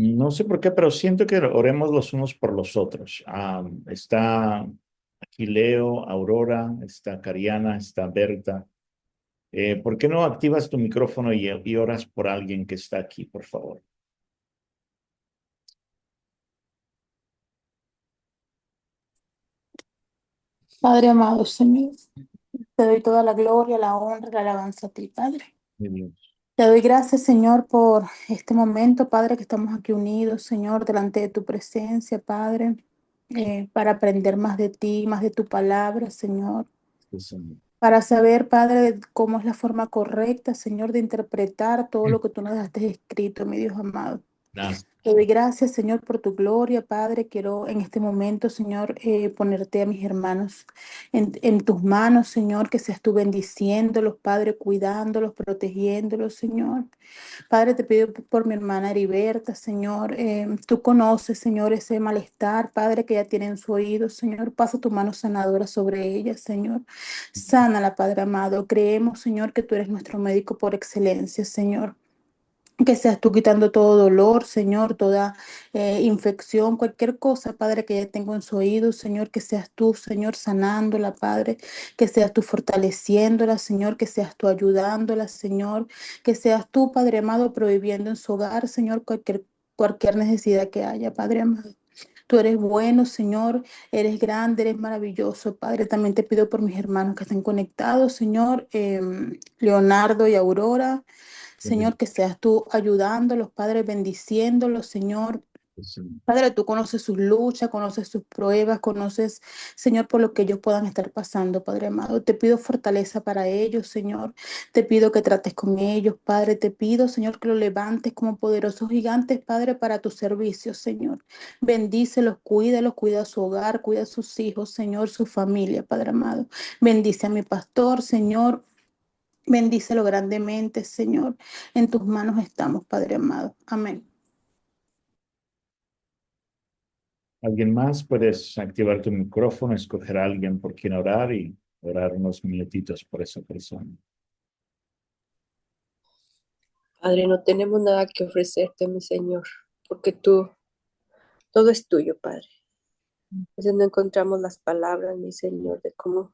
No sé por qué, pero siento que oremos los unos por los otros. Está aquí Leo, Aurora, está Cariana, está Berta. ¿Por qué no activas tu micrófono y oras por alguien que está aquí, por favor? Padre amado Señor, te doy toda la gloria, la honra, la alabanza a ti, Padre. Mi Dios. Te doy gracias, Señor, por este momento, Padre, que estamos aquí unidos, Señor, delante de tu presencia, Padre, para aprender más de ti, más de tu palabra, Señor, Sí, Señor. para saber, Padre, cómo es la forma correcta, Señor, de interpretar todo lo que tú nos has escrito, mi Dios amado. Gracias. Te doy gracias, Señor, por tu gloria, Padre. Quiero en este momento, Señor, ponerte a mis hermanos en tus manos, Señor, que seas tú bendiciéndolos, Padre, cuidándolos, protegiéndolos, Señor. Padre, te pido por mi hermana Heriberta, Señor. Tú conoces, Señor, ese malestar, Padre, que ella tiene en su oído, Señor. Pasa tu mano sanadora sobre ella, Señor. Sánala, Padre amado. Creemos, Señor, que tú eres nuestro médico por excelencia, Señor. Que seas tú quitando todo dolor, Señor, toda infección, cualquier cosa, Padre, que ella tenga en su oído, Señor, que seas tú, Señor, sanándola, Padre, que seas tú fortaleciéndola, Señor, que seas tú ayudándola, Señor, que seas tú, Padre amado, prohibiendo en su hogar, Señor, cualquier necesidad que haya, Padre amado. Tú eres bueno, Señor, eres grande, eres maravilloso, Padre. También te pido por mis hermanos que estén conectados, Señor, Leonardo y Aurora. Señor, que seas tú ayudándolos, Padre, bendiciéndolos, Señor. Sí, Señor. Padre, tú conoces sus luchas, conoces sus pruebas, conoces, Señor, por lo que ellos puedan estar pasando, Padre amado. Te pido fortaleza para ellos, Señor. Te pido que trates con ellos, Padre. Te pido, Señor, que los levantes como poderosos gigantes, Padre, para tu servicio, Señor. Bendícelos, cuídalos, cuida su hogar, cuida a sus hijos, Señor, su familia, Padre amado. Bendice a mi pastor, Señor. Bendícelo grandemente, Señor. En tus manos estamos, Padre amado. Amén. ¿Alguien más? Puedes activar tu micrófono, escoger a alguien por quien orar y orar unos minutitos por esa persona. Padre, no tenemos nada que ofrecerte, mi Señor, porque todo es tuyo, Padre. A veces no encontramos las palabras, mi Señor, de cómo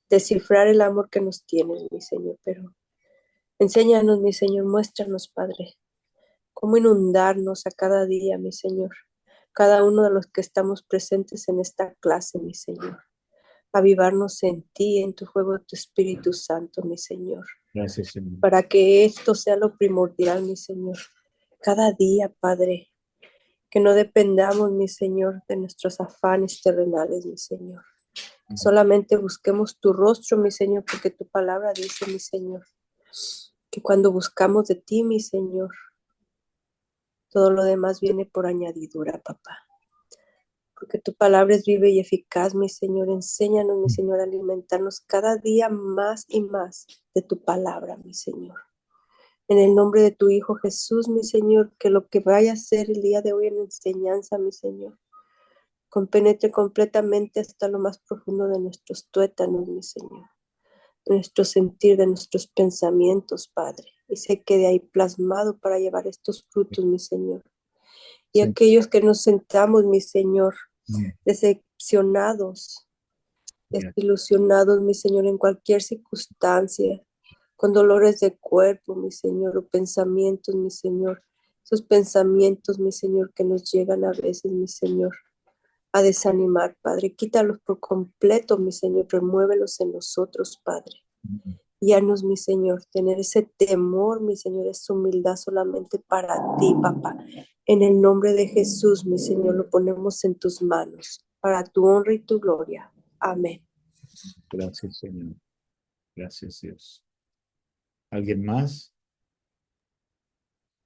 descifrar el amor que nos tienes, mi Señor, pero enséñanos, mi Señor, muéstranos, Padre, cómo inundarnos a cada día, mi Señor, cada uno de los que estamos presentes en esta clase, mi Señor. Avivarnos en ti, en tu fuego de tu Espíritu Santo, mi Señor, Gracias, Señor. para que esto sea lo primordial, mi Señor. Cada día, Padre, que no dependamos, mi Señor, de nuestros afanes terrenales, mi Señor. Solamente busquemos tu rostro, mi Señor, porque tu palabra dice, mi Señor, que cuando buscamos de ti, mi Señor, todo lo demás viene por añadidura, papá. Porque tu palabra es viva y eficaz, mi Señor. Enséñanos, mi Señor, a alimentarnos cada día más y más de tu palabra, mi Señor. En el nombre de tu Hijo Jesús, mi Señor, que lo que vaya a ser el día de hoy en enseñanza, mi Señor, compenetre completamente hasta lo más profundo de nuestros tuétanos, mi Señor, de nuestro sentir, de nuestros pensamientos, Padre, y se quede ahí plasmado para llevar estos frutos, mi Señor. Y Sí. aquellos que nos sentamos, mi Señor, Mm. decepcionados, Ya. desilusionados, mi Señor, en cualquier circunstancia, con dolores de cuerpo, mi Señor, o pensamientos, mi Señor, esos pensamientos, mi Señor, que nos llegan a veces, mi Señor, a desanimar, Padre. Quítalos por completo, mi Señor. Remuévelos en nosotros, Padre. Mm. Guíanos, mi Señor, tener ese temor, mi Señor, esa humildad solamente para ti, papá. En el nombre de Jesús, mi Señor, lo ponemos en tus manos, para tu honra y tu gloria. Amén. Gracias, Señor. Gracias, Dios. ¿Alguien más?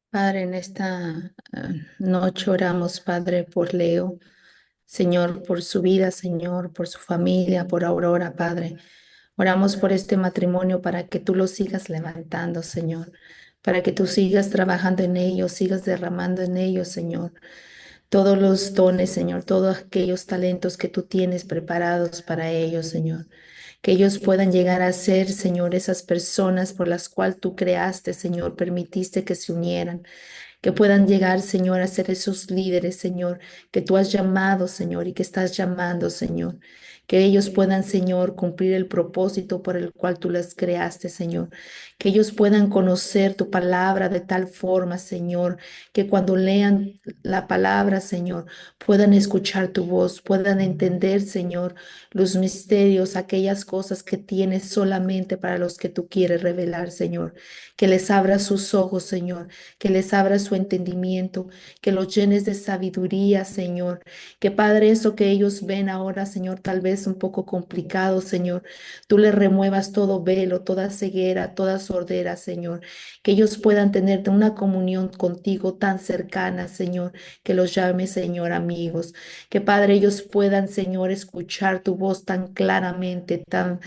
Padre, en esta noche oramos, Padre, por Leo, Señor, por su vida, Señor, por su familia, por Aurora, Padre. Oramos por este matrimonio para que tú lo sigas levantando, Señor, para que tú sigas trabajando en ellos, sigas derramando en ellos, Señor, todos los dones, Señor, todos aquellos talentos que tú tienes preparados para ellos, Señor. Que ellos puedan llegar a ser, Señor, esas personas por las cuales tú creaste, Señor, permitiste que se unieran, que puedan llegar, Señor, a ser esos líderes, Señor, que tú has llamado, Señor, y que estás llamando, Señor. Que ellos puedan, Señor, cumplir el propósito por el cual tú les creaste, Señor. Que ellos puedan conocer tu palabra de tal forma, Señor, que cuando lean la palabra, Señor, puedan escuchar tu voz, puedan entender, Señor, los misterios, aquellas cosas que tienes solamente para los que tú quieres revelar, Señor. Que les abra sus ojos, Señor, que les abra su entendimiento, que los llenes de sabiduría, Señor. Que Padre, eso que ellos ven ahora, Señor, tal vez un poco complicado, Señor, tú les remuevas todo velo, toda ceguera, toda sordera, Señor. Que ellos puedan tener una comunión contigo tan cercana, Señor, que los llame, Señor, amigos. Que Padre, ellos puedan, Señor, escuchar tu voz tan claramente, tan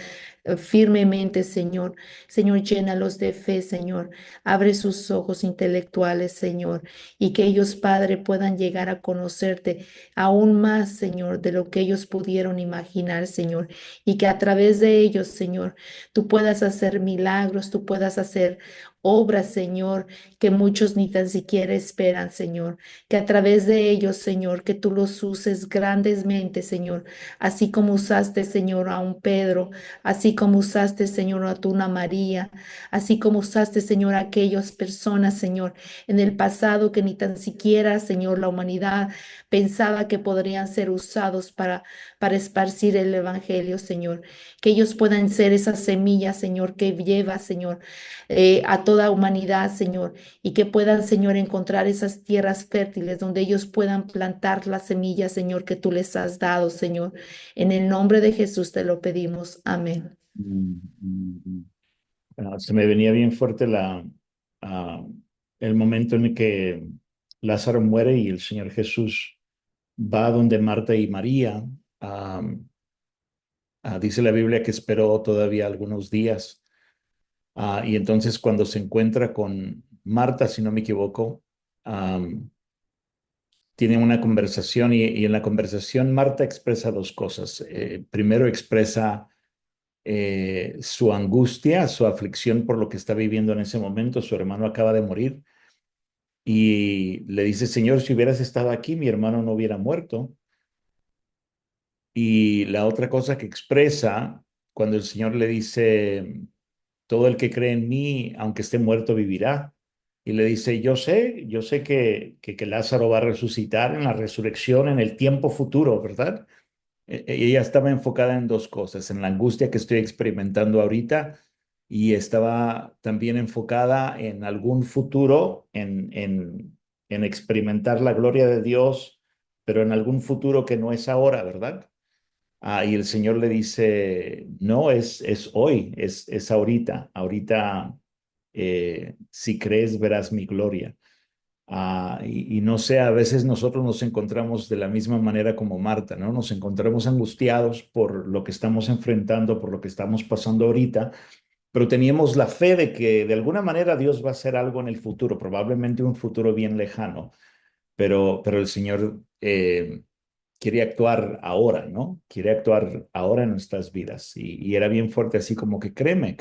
firmemente, Señor. Señor, llénalos de fe, Señor. Abre sus ojos intelectuales, Señor, y que ellos, Padre, puedan llegar a conocerte aún más, Señor, de lo que ellos pudieron imaginar, Señor, y que a través de ellos, Señor, tú puedas hacer milagros, tú puedas hacer obras, Señor, que muchos ni tan siquiera esperan, Señor, que a través de ellos, Señor, que tú los uses grandemente, Señor, así como usaste, Señor, a un Pedro, así como usaste, Señor, a tu una María, así como usaste, Señor, a aquellas personas, Señor, en el pasado que ni tan siquiera, Señor, la humanidad pensaba que podrían ser usados para esparcir el Evangelio, Señor. Que ellos puedan ser esa semilla, Señor, que lleva, Señor, a toda humanidad, Señor, y que puedan, Señor, encontrar esas tierras fértiles donde ellos puedan plantar las semillas, Señor, que tú les has dado, Señor. En el nombre de Jesús te lo pedimos. Amén. Mm, mm, mm. Se me venía bien fuerte ah, el momento en el que Lázaro muere y el Señor Jesús va donde Marta y María. Ah, Dice la Biblia que esperó todavía algunos días. Y entonces cuando se encuentra con Marta, si no me equivoco, tienen una conversación y en la conversación Marta expresa dos cosas. Primero expresa su angustia, su aflicción por lo que está viviendo en ese momento. Su hermano acaba de morir y le dice, Señor, si hubieras estado aquí, mi hermano no hubiera muerto. Y la otra cosa que expresa cuando el Señor le dice, todo el que cree en mí, aunque esté muerto, vivirá. Y le dice, yo sé que Lázaro va a resucitar en la resurrección, en el tiempo futuro, ¿verdad? Ella estaba enfocada en dos cosas, en la angustia que estoy experimentando ahorita y estaba también enfocada en algún futuro, en experimentar la gloria de Dios, pero en algún futuro que no es ahora, ¿verdad? Y el Señor le dice, no, es hoy, es ahorita, ahorita si crees verás mi gloria. Y no sé, a veces nosotros nos encontramos de la misma manera como Marta, ¿no? Nos encontramos angustiados por lo que estamos enfrentando, por lo que estamos pasando ahorita, pero teníamos la fe de que de alguna manera Dios va a hacer algo en el futuro, probablemente un futuro bien lejano, pero el Señor quiere actuar ahora, ¿no? Quiere actuar ahora en nuestras vidas. Y era bien fuerte, así como que créeme,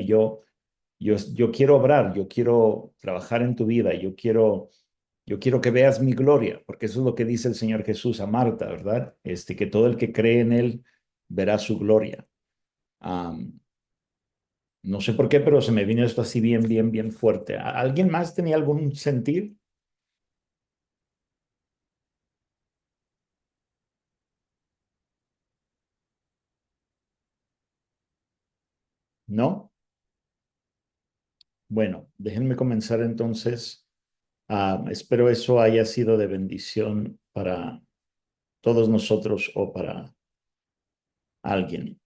yo quiero obrar, yo quiero trabajar en tu vida, yo quiero que veas mi gloria, porque eso es lo que dice el Señor Jesús a Marta, ¿verdad? Que todo el que cree en Él verá su gloria. Am, no sé por qué, pero se me vino esto así bien fuerte. ¿Alguien más tenía algún sentir? ¿No? Bueno, déjenme comenzar entonces. Espero eso haya sido de bendición para todos nosotros o para alguien.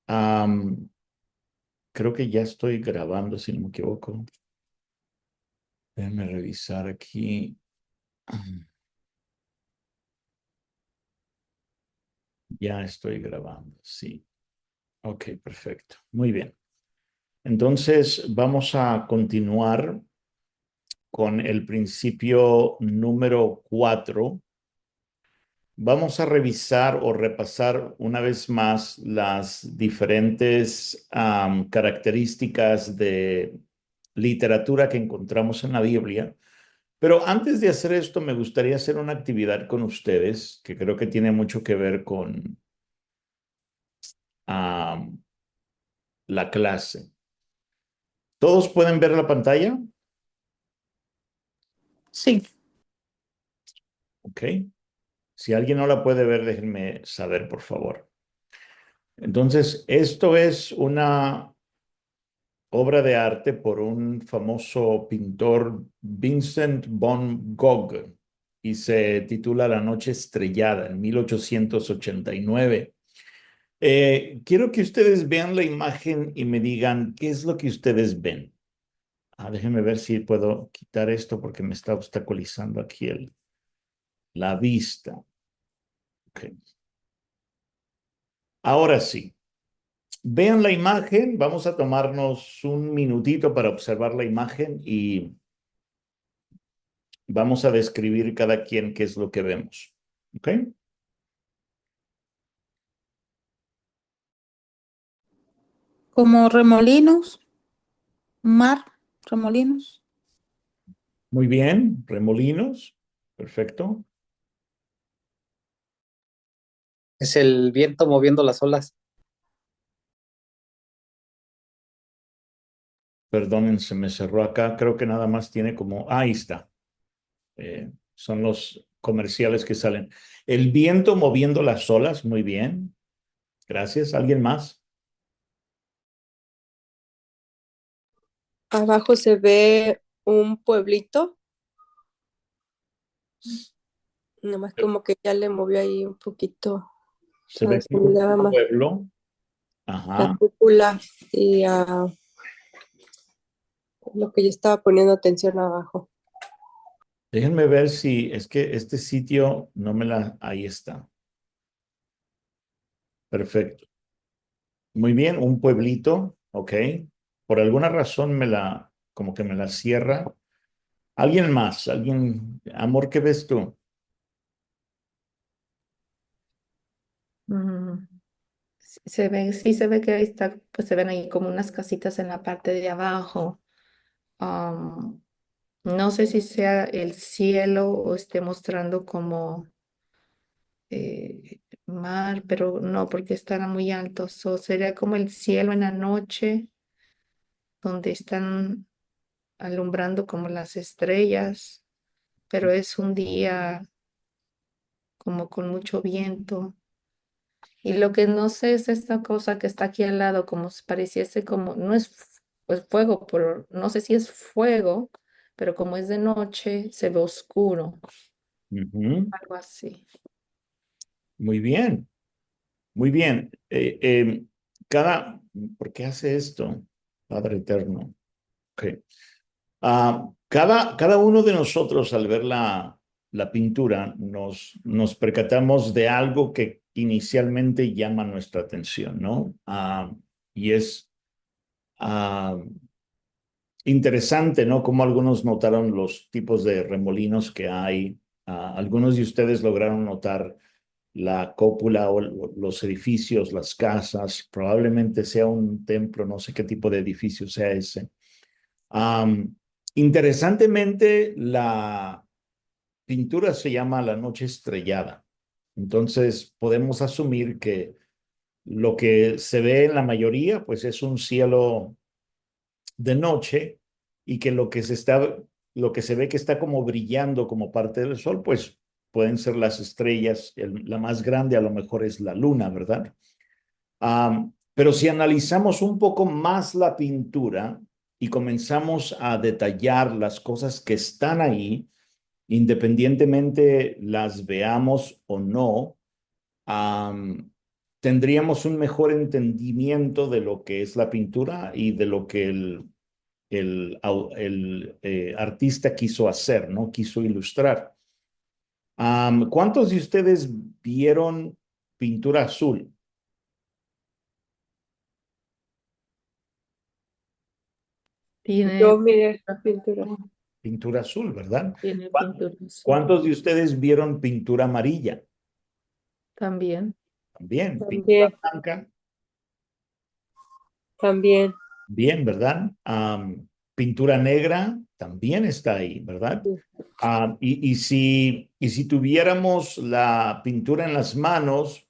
Am, Creo que ya estoy grabando, si no me equivoco. Déjenme revisar aquí. Ya estoy grabando, sí. Ok, perfecto. Muy bien. Entonces, vamos a continuar con el principio número 4. Vamos a revisar o repasar una vez más las diferentes características de literatura que encontramos en la Biblia Pero antes de hacer esto, me gustaría hacer una actividad con ustedes que creo que tiene mucho que ver con ah, la clase. ¿Todos pueden ver la pantalla? Sí. Ok. Si alguien no la puede ver, déjenme saber, por favor. Entonces, esto es una obra de arte por un famoso pintor, Vincent van Gogh, y se titula La noche estrellada, en 1889. Quiero que ustedes vean la imagen y me digan qué es lo que ustedes ven. Déjenme ver si puedo quitar esto porque me está obstaculizando aquí la vista. Ok. Ahora sí. Vean la imagen, vamos a tomarnos un minutito para observar la imagen y vamos a describir cada quien qué es lo que vemos. ¿Ok? Como remolinos, mar, remolinos. Muy bien, remolinos. Perfecto. Es el viento moviendo las olas. Perdonen, se me cerró acá. Creo que nada más tiene como... ahí está. Son los comerciales que salen. El viento moviendo las olas. Muy bien. Gracias. ¿Alguien más? Abajo se ve un pueblito, nomás como que ya le movió ahí un poquito, Se ve se miraba un más pueblo. la Ajá. cúpula y lo que yo estaba poniendo atención abajo. Déjenme ver si es que este sitio no me la... Ahí está. Perfecto. Muy bien, un pueblito, ok. Por alguna razón como que me la cierra. ¿Alguien más? Amor, ¿qué ves tú? Mm, Se ve, sí se ve que ahí está, pues se ven ahí como unas casitas en la parte de abajo. Am, no sé si sea el cielo o esté mostrando como mar, pero no, porque están muy altos. O sería como el cielo en la noche, donde están alumbrando como las estrellas, pero es un día como con mucho viento. Y lo que no sé es esta cosa que está aquí al lado, como si pareciese como, no es pues fuego, pero no sé si es fuego, pero como es de noche, se ve oscuro, Ujú. algo así. Muy bien, muy bien. ¿Por qué hace esto? Padre Eterno. Ok. Cada uno de nosotros al ver la pintura nos percatamos de algo que inicialmente llama nuestra atención, ¿no? Y es ah, interesante, ¿no? Como algunos notaron los tipos de remolinos que hay. Algunos de ustedes lograron notar la cúpula o los edificios, las casas, probablemente sea un templo, no sé qué tipo de edificio sea ese. Am, Interesantemente, la pintura se llama La Noche Estrellada. Entonces, podemos asumir que lo que se ve en la mayoría, pues es un cielo de noche y que lo que se ve que está como brillando como parte del sol, pues pueden ser las estrellas. La más grande a lo mejor es la luna, ¿verdad? Pero si analizamos un poco más la pintura y comenzamos a detallar las cosas que están ahí, independientemente las veamos o no, am, tendríamos un mejor entendimiento de lo que es la pintura y de lo que el artista quiso hacer, ¿no? Quiso ilustrar. ¿Cuántos de ustedes vieron pintura azul? Tiene, Yo miré pintura. Pintura azul, ¿verdad? tiene pintura azul ¿Cuántos de ustedes vieron pintura amarilla? también. También. Pintura También, blanca, también. bien, ¿verdad? pintura negra también está ahí, ¿verdad? Ujú. Y si tuviéramos la pintura en las manos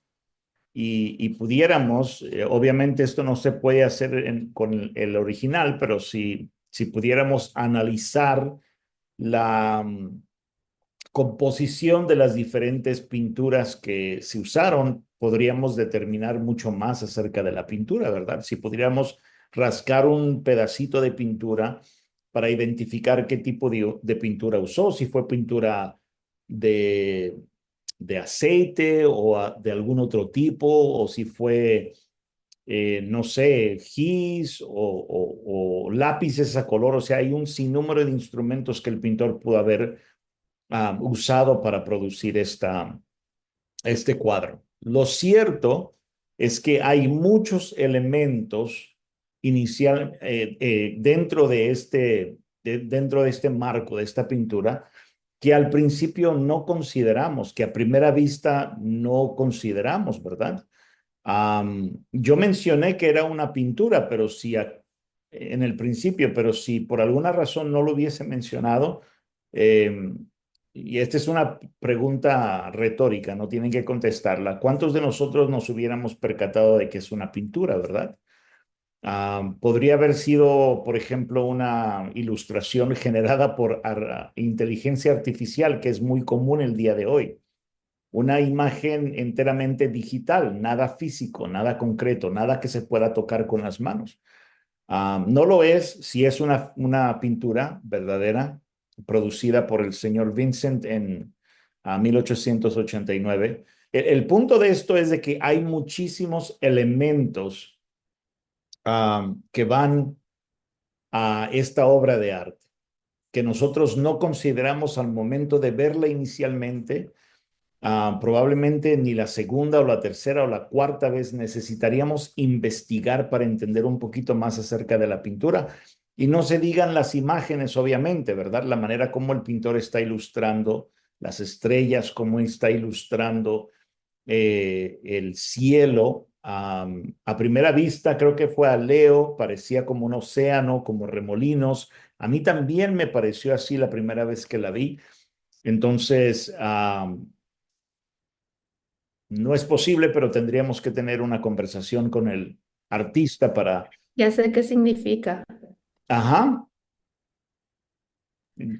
y pudiéramos, obviamente esto no se puede hacer con el original, pero si pudiéramos analizar la composición de las diferentes pinturas que se usaron, podríamos determinar mucho más acerca de la pintura, ¿verdad? Si pudiéramos rascar un pedacito de pintura para identificar qué tipo de pintura usó, si fue pintura de, de aceite o de algún otro tipo, o si fue, no sé, gis o lápices a color, o sea, hay un sinnúmero de instrumentos que el pintor pudo haber usado para producir este cuadro. Lo cierto es que hay muchos elementos dentro dentro de este marco, de esta pintura, que al principio no consideramos, que a primera vista no consideramos, ¿verdad? Yo mencioné que era una pintura, pero en el principio, pero si por alguna razón no lo hubiese mencionado, eh, y esta es una pregunta retórica, no tienen que contestarla. ¿Cuántos de nosotros nos hubiéramos percatado de que es una pintura, verdad? Podría haber sido, por ejemplo, una ilustración generada por inteligencia artificial, que es muy común el día de hoy. Una imagen enteramente digital, nada físico, nada concreto, nada que se pueda tocar con las manos. No lo es si es una pintura verdadera producida por el señor Vincent en 1889. El punto de esto es de que hay muchísimos elementos que van a esta obra de arte que nosotros no consideramos al momento de verla inicialmente. Probablemente ni la segunda o la tercera o la cuarta vez necesitaríamos investigar para entender un poquito más acerca de la pintura. Y no se digan las imágenes, obviamente, ¿verdad? La manera como el pintor está ilustrando las estrellas, cómo está ilustrando el cielo. A primera vista creo que fue a Leo, parecía como un océano, como remolinos. A mí también me pareció así la primera vez que la vi. Entonces, no es posible, pero tendríamos que tener una conversación con el artista para... Ya sé qué significa. Ajá,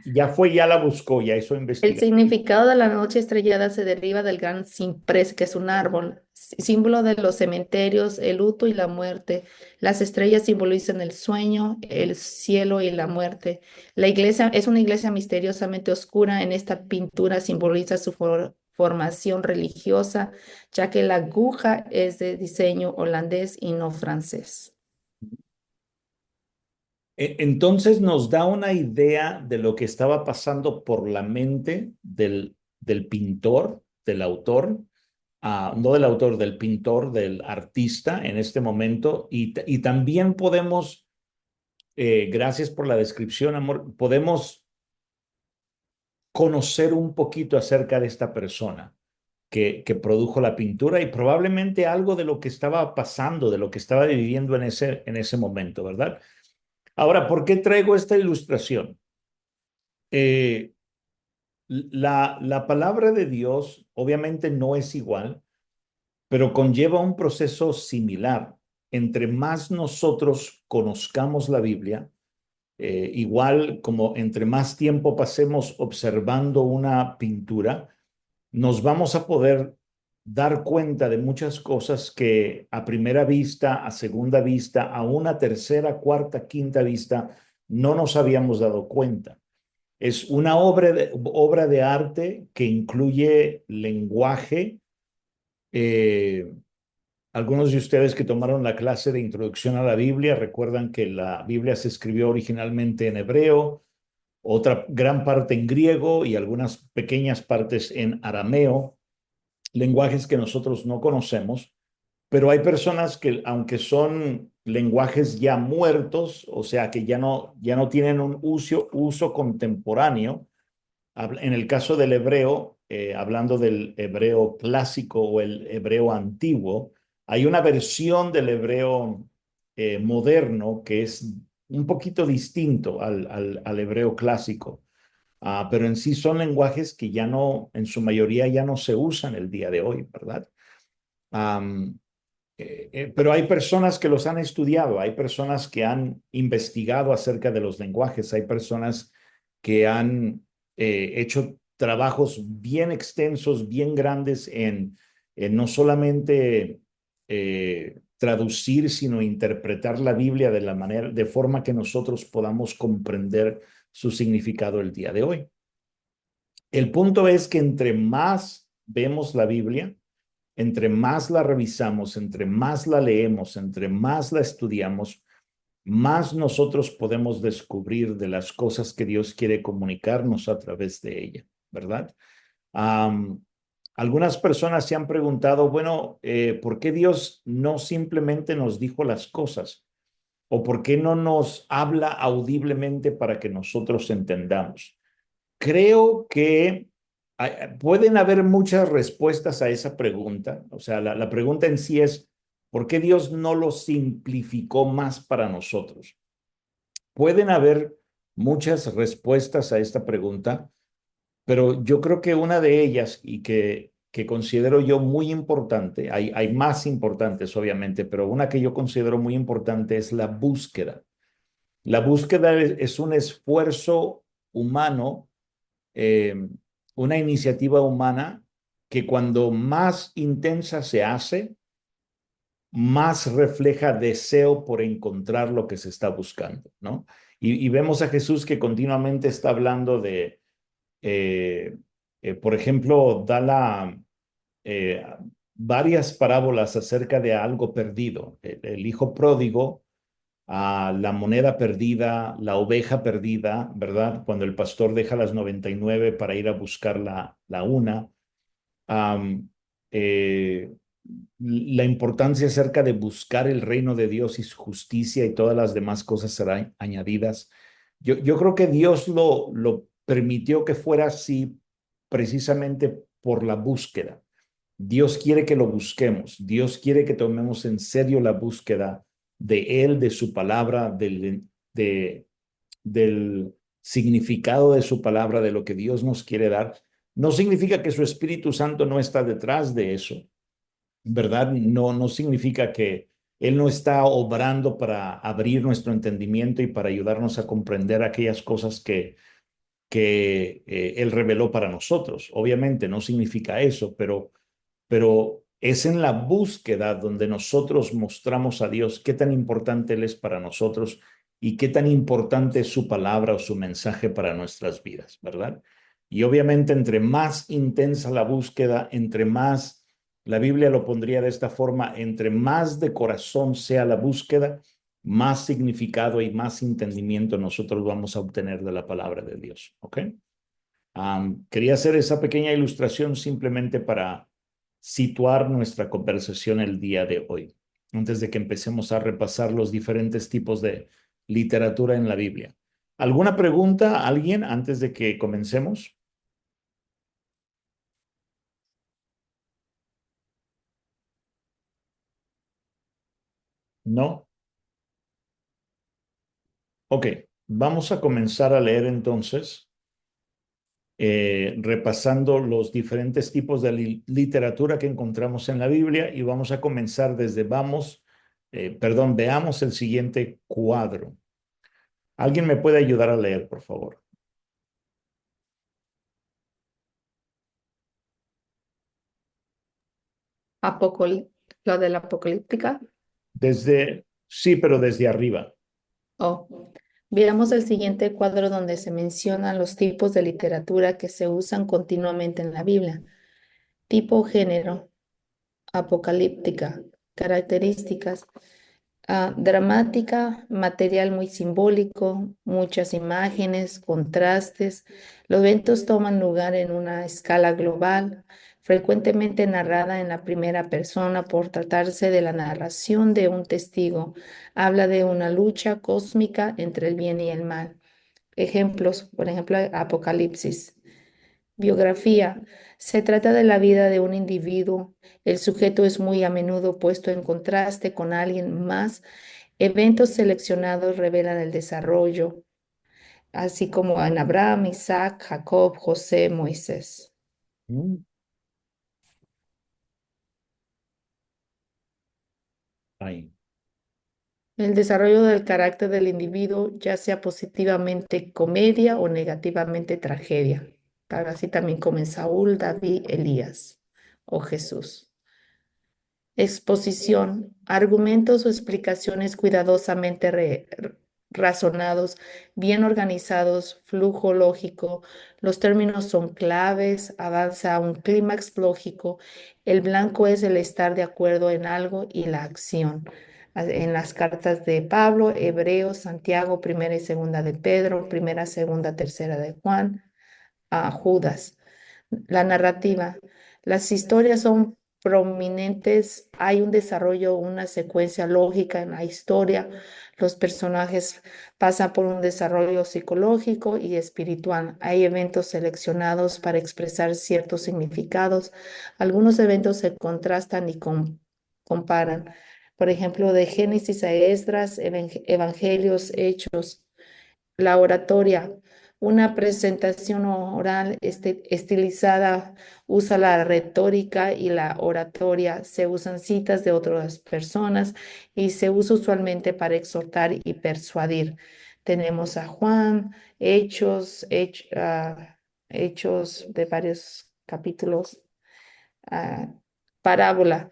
ya la buscó, ya hizo El investigación. significado de la noche estrellada se deriva del gran ciprés, que es un árbol, símbolo de los cementerios, el luto y la muerte. Las estrellas simbolizan el sueño, el cielo y la muerte. La iglesia es una iglesia misteriosamente oscura. En esta pintura simboliza su formación religiosa, ya que la aguja es de diseño holandés y no francés. Entonces nos da una idea de lo que estaba pasando por la mente del pintor, del autor, no del autor, del pintor, del artista en este momento. Y también podemos, gracias por la descripción, amor, podemos conocer un poquito acerca de esta persona que produjo la pintura y probablemente algo de lo que estaba pasando, de lo que estaba viviendo en ese momento, ¿verdad? Ahora, ¿por qué traigo esta ilustración? Eh, la palabra de Dios obviamente no es igual, pero conlleva un proceso similar. Entre más nosotros conozcamos la Biblia, igual como entre más tiempo pasemos observando una pintura, nos vamos a poder dar cuenta de muchas cosas que a primera vista, a segunda vista, a una tercera, cuarta, quinta vista, no nos habíamos dado cuenta. Es una obra de arte que incluye lenguaje. eh, Algunos de ustedes que tomaron la clase de introducción a la Biblia recuerdan que la Biblia se escribió originalmente en hebreo, otra gran parte en griego y algunas pequeñas partes en arameo, lenguajes que nosotros no conocemos, pero hay personas que, aunque son lenguajes ya muertos, o sea, que ya no tienen un uso contemporáneo, en el caso del hebreo, hablando del hebreo clásico o el hebreo antiguo, hay una versión del hebreo moderno que es un poquito distinto al hebreo clásico. Pero en sí son lenguajes que ya no, en su mayoría ya no se usan el día de hoy, ¿verdad? Am, pero hay personas que los han estudiado, hay personas que han investigado acerca de los lenguajes, hay personas que han hecho trabajos bien extensos, bien grandes en no solamente traducir, sino interpretar la Biblia de la manera, de forma que nosotros podamos comprender su significado el día de hoy. El punto es que entre más vemos la Biblia, entre más la revisamos, entre más la leemos, entre más la estudiamos, más nosotros podemos descubrir de las cosas que Dios quiere comunicarnos a través de ella, ¿verdad? Um, Algunas personas se han preguntado, bueno, ¿por qué Dios no simplemente nos dijo las cosas? ¿O por qué no nos habla audiblemente para que nosotros entendamos? Creo que pueden haber muchas respuestas a esa pregunta. O sea, la pregunta en sí es, ¿por qué Dios no lo simplificó más para nosotros? Pueden haber muchas respuestas a esta pregunta, pero yo creo que una de ellas y que considero yo muy importante, hay más importantes obviamente, pero una que yo considero muy importante es la búsqueda. La búsqueda es un esfuerzo humano, eh, una iniciativa humana que cuando más intensa se hace, más refleja deseo por encontrar lo que se está buscando, ¿no? Y vemos a Jesús que continuamente está hablando de, eh, por ejemplo, eh, varias parábolas acerca de algo perdido. El hijo pródigo, a la moneda perdida, la oveja perdida, ¿verdad? Cuando el pastor deja las 99 para ir a buscar la una. Um, eh, la importancia acerca de buscar el reino de Dios y su justicia y todas las demás cosas serán añadidas. Yo creo que Dios lo permitió que fuera así precisamente por la búsqueda. Dios quiere que lo busquemos. Dios quiere que tomemos en serio la búsqueda de Él, de su palabra, del significado de su palabra, de lo que Dios nos quiere dar. No significa que su Espíritu Santo no está detrás de eso, ¿verdad? No significa que Él no está obrando para abrir nuestro entendimiento y para ayudarnos a comprender aquellas cosas que Él reveló para nosotros. Obviamente no significa eso, pero es en la búsqueda donde nosotros mostramos a Dios qué tan importante Él es para nosotros y qué tan importante es su palabra o su mensaje para nuestras vidas, ¿verdad? Y obviamente entre más intensa la búsqueda, entre más, la Biblia lo pondría de esta forma, entre más de corazón sea la búsqueda, más significado y más entendimiento nosotros vamos a obtener de la palabra de Dios, ¿ok? Quería hacer esa pequeña ilustración simplemente para situar nuestra conversación el día de hoy, antes de que empecemos a repasar los diferentes tipos de literatura en la Biblia. ¿Alguna pregunta, alguien, antes de que comencemos? ¿No? Ok, vamos a comenzar a leer entonces, repasando los diferentes tipos de literatura que encontramos en la Biblia y vamos a comenzar desde veamos el siguiente cuadro. ¿Alguien me puede ayudar a leer, por favor? Lo de la apocalíptica. Sí, pero desde arriba. Oh, veamos el siguiente cuadro donde se mencionan los tipos de literatura que se usan continuamente en la Biblia. Tipo género, apocalíptica, características, dramática, material muy simbólico, muchas imágenes, contrastes. Los eventos toman lugar en una escala global, frecuentemente narrada en la primera persona por tratarse de la narración de un testigo. Habla de una lucha cósmica entre el bien y el mal. Ejemplos, por ejemplo, Apocalipsis. Biografía. Se trata de la vida de un individuo. El sujeto es muy a menudo puesto en contraste con alguien más. Eventos seleccionados revelan el desarrollo, así como en Abraham, Isaac, Jacob, José, Moisés. Mm, ahí. El desarrollo del carácter del individuo, ya sea positivamente comedia o negativamente tragedia. Así también como en Saúl, David, Elías o Jesús. Exposición, argumentos o explicaciones cuidadosamente razonados, bien organizados, flujo lógico, los términos son claves, avanza a un clímax lógico, el blanco es el estar de acuerdo en algo y la acción. En las cartas de Pablo, Hebreos, Santiago, primera y segunda de Pedro, primera, segunda, tercera de Juan, a Judas. La narrativa. Las historias son prominentes, hay un desarrollo, una secuencia lógica en la historia. Los personajes pasan por un desarrollo psicológico y espiritual. Hay eventos seleccionados para expresar ciertos significados. Algunos eventos se contrastan y comparan. Por ejemplo, de Génesis a Esdras, Evangelios, Hechos. La oratoria, una presentación oral estilizada, usa la retórica y la oratoria. Se usan citas de otras personas y se usa usualmente para exhortar y persuadir. Tenemos a Juan, Hechos de varios capítulos, ah, parábola,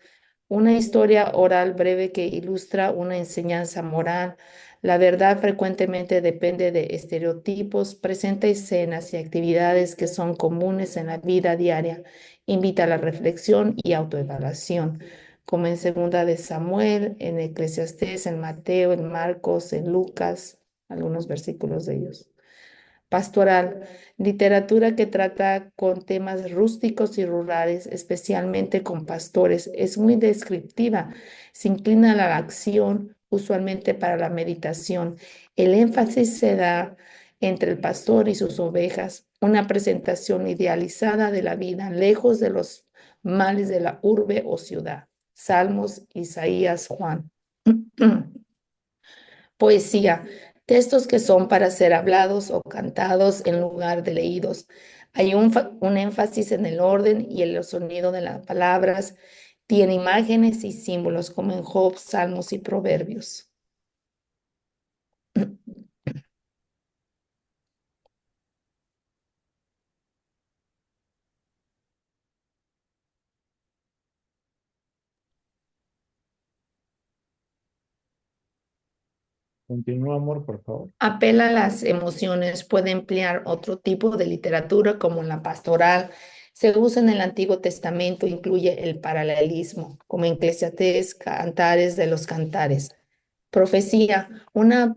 una historia oral breve que ilustra una enseñanza moral. La verdad frecuentemente depende de estereotipos, presenta escenas y actividades que son comunes en la vida diaria, invita a la reflexión y autoevaluación, como en Segunda de Samuel, en Eclesiastés, en Mateo, en Marcos, en Lucas, algunos versículos de ellos. Pastoral, literatura que trata con temas rústicos y rurales, especialmente con pastores. Es muy descriptiva, se inclina a la acción, usualmente para la meditación. El énfasis se da entre el pastor y sus ovejas, una presentación idealizada de la vida, lejos de los males de la urbe o ciudad. Salmos, Isaías, Juan. Poesía, textos que son para ser hablados o cantados en lugar de leídos. Hay un énfasis en el orden y en el sonido de las palabras. Tiene imágenes y símbolos como en Job, Salmos y Proverbios. Continúa, amor, por favor. Apela a las emociones, puede emplear otro tipo de literatura como la pastoral. Se usa en el Antiguo Testamento, incluye el paralelismo, como en Eclesiastés, Cantares de los Cantares. Profecía, una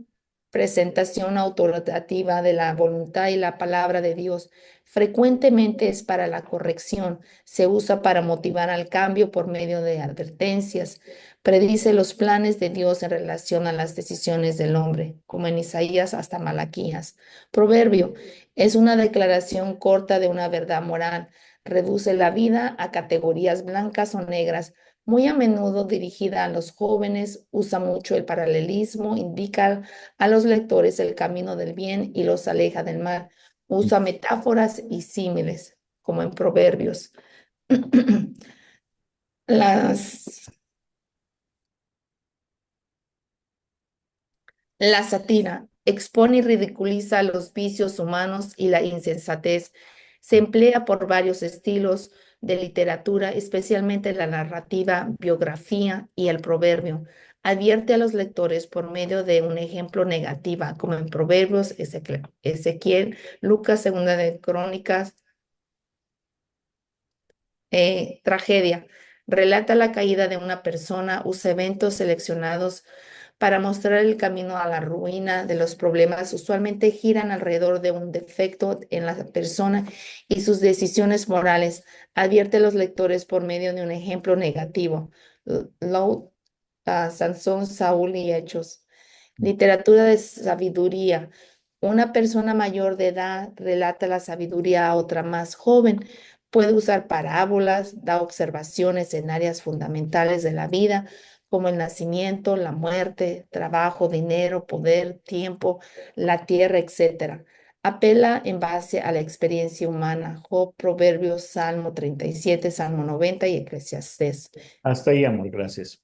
presentación autoritativa de la voluntad y la palabra de Dios. Frecuentemente es para la corrección, se usa para motivar al cambio por medio de advertencias. Predice los planes de Dios en relación a las decisiones del hombre, como en Isaías hasta Malaquías. Proverbio es una declaración corta de una verdad moral. Reduce la vida a categorías blancas o negras, muy a menudo dirigida a los jóvenes, usa mucho el paralelismo, indica a los lectores el camino del bien y los aleja del mal. Usa metáforas y símiles, como en Proverbios. Las La sátira expone y ridiculiza los vicios humanos y la insensatez. Se emplea por varios estilos de literatura, especialmente la narrativa, biografía y el proverbio. Advierte a los lectores por medio de un ejemplo negativa, como en Proverbios, Ezequiel, Lucas, Segunda de Crónicas, tragedia. Relata la caída de una persona, usa eventos seleccionados para mostrar el camino a la ruina. De los problemas usualmente giran alrededor de un defecto en la persona y sus decisiones morales. Advierte a los lectores por medio de un ejemplo negativo. Lot, Sansón, Saúl y Hechos. Literatura de sabiduría. Una persona mayor de edad relata la sabiduría a otra más joven. Puede usar parábolas, da observaciones en áreas fundamentales de la vida, como el nacimiento, la muerte, trabajo, dinero, poder, tiempo, la tierra, etc. Apela en base a la experiencia humana. Job, Proverbios, Salmo 37, Salmo 90 y Eclesiastés. Hasta ahí, amor, gracias.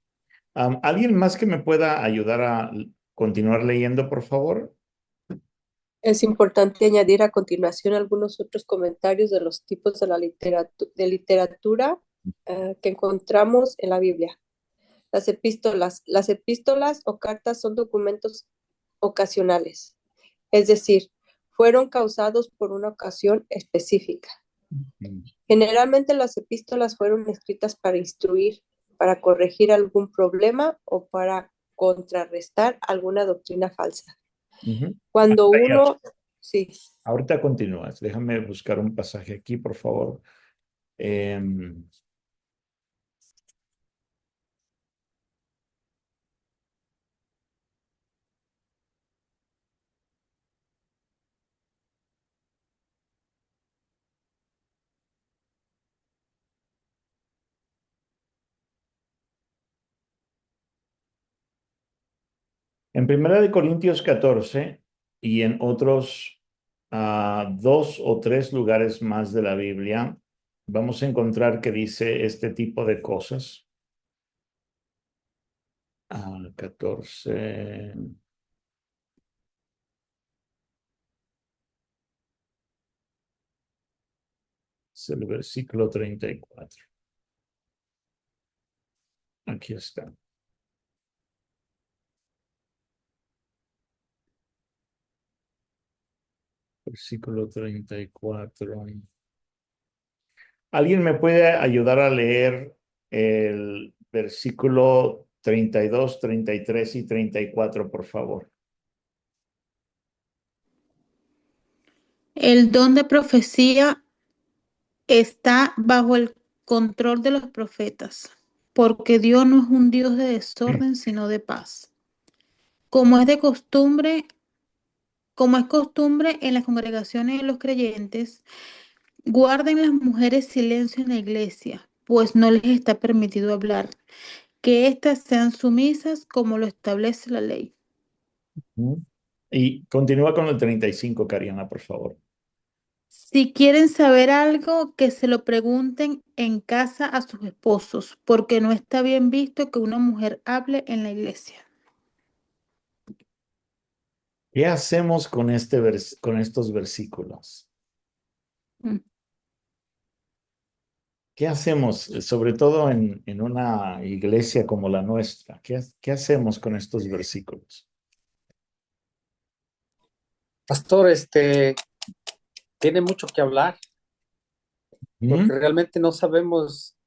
¿Alguien más que me pueda ayudar a continuar leyendo, por favor? Es importante añadir a continuación algunos otros comentarios de los tipos de la literatura que encontramos en la Biblia. Las epístolas o cartas son documentos ocasionales, es decir, fueron causados por una ocasión específica. Generalmente las epístolas fueron escritas para instruir, para corregir algún problema o para contrarrestar alguna doctrina falsa. Cuando uno, sí, Ahorita continúas. Déjame buscar un pasaje aquí, por favor. En Primera de Corintios 14 y en otros 2 o 3 lugares más de la Biblia, vamos a encontrar que dice este tipo de cosas. 14. Es el versículo 34. Aquí está. Versículo 34. ¿Alguien me puede ayudar a leer el versículo 32, 33 y 34, por favor? El don de profecía está bajo el control de los profetas, porque Dios no es un Dios de desorden, sino de paz. Como es costumbre en las congregaciones de los creyentes, guarden las mujeres silencio en la iglesia, pues no les está permitido hablar, que éstas sean sumisas como lo establece la ley. Y continúa con el 35, Cariana, por favor. Si quieren saber algo, que se lo pregunten en casa a sus esposos, porque no está bien visto que una mujer hable en la iglesia. ¿Qué hacemos con con estos versículos? Mm. ¿Qué hacemos, sobre todo en una iglesia como la nuestra? ¿Qué hacemos con estos versículos? Pastor, tiene mucho que hablar, porque realmente no sabemos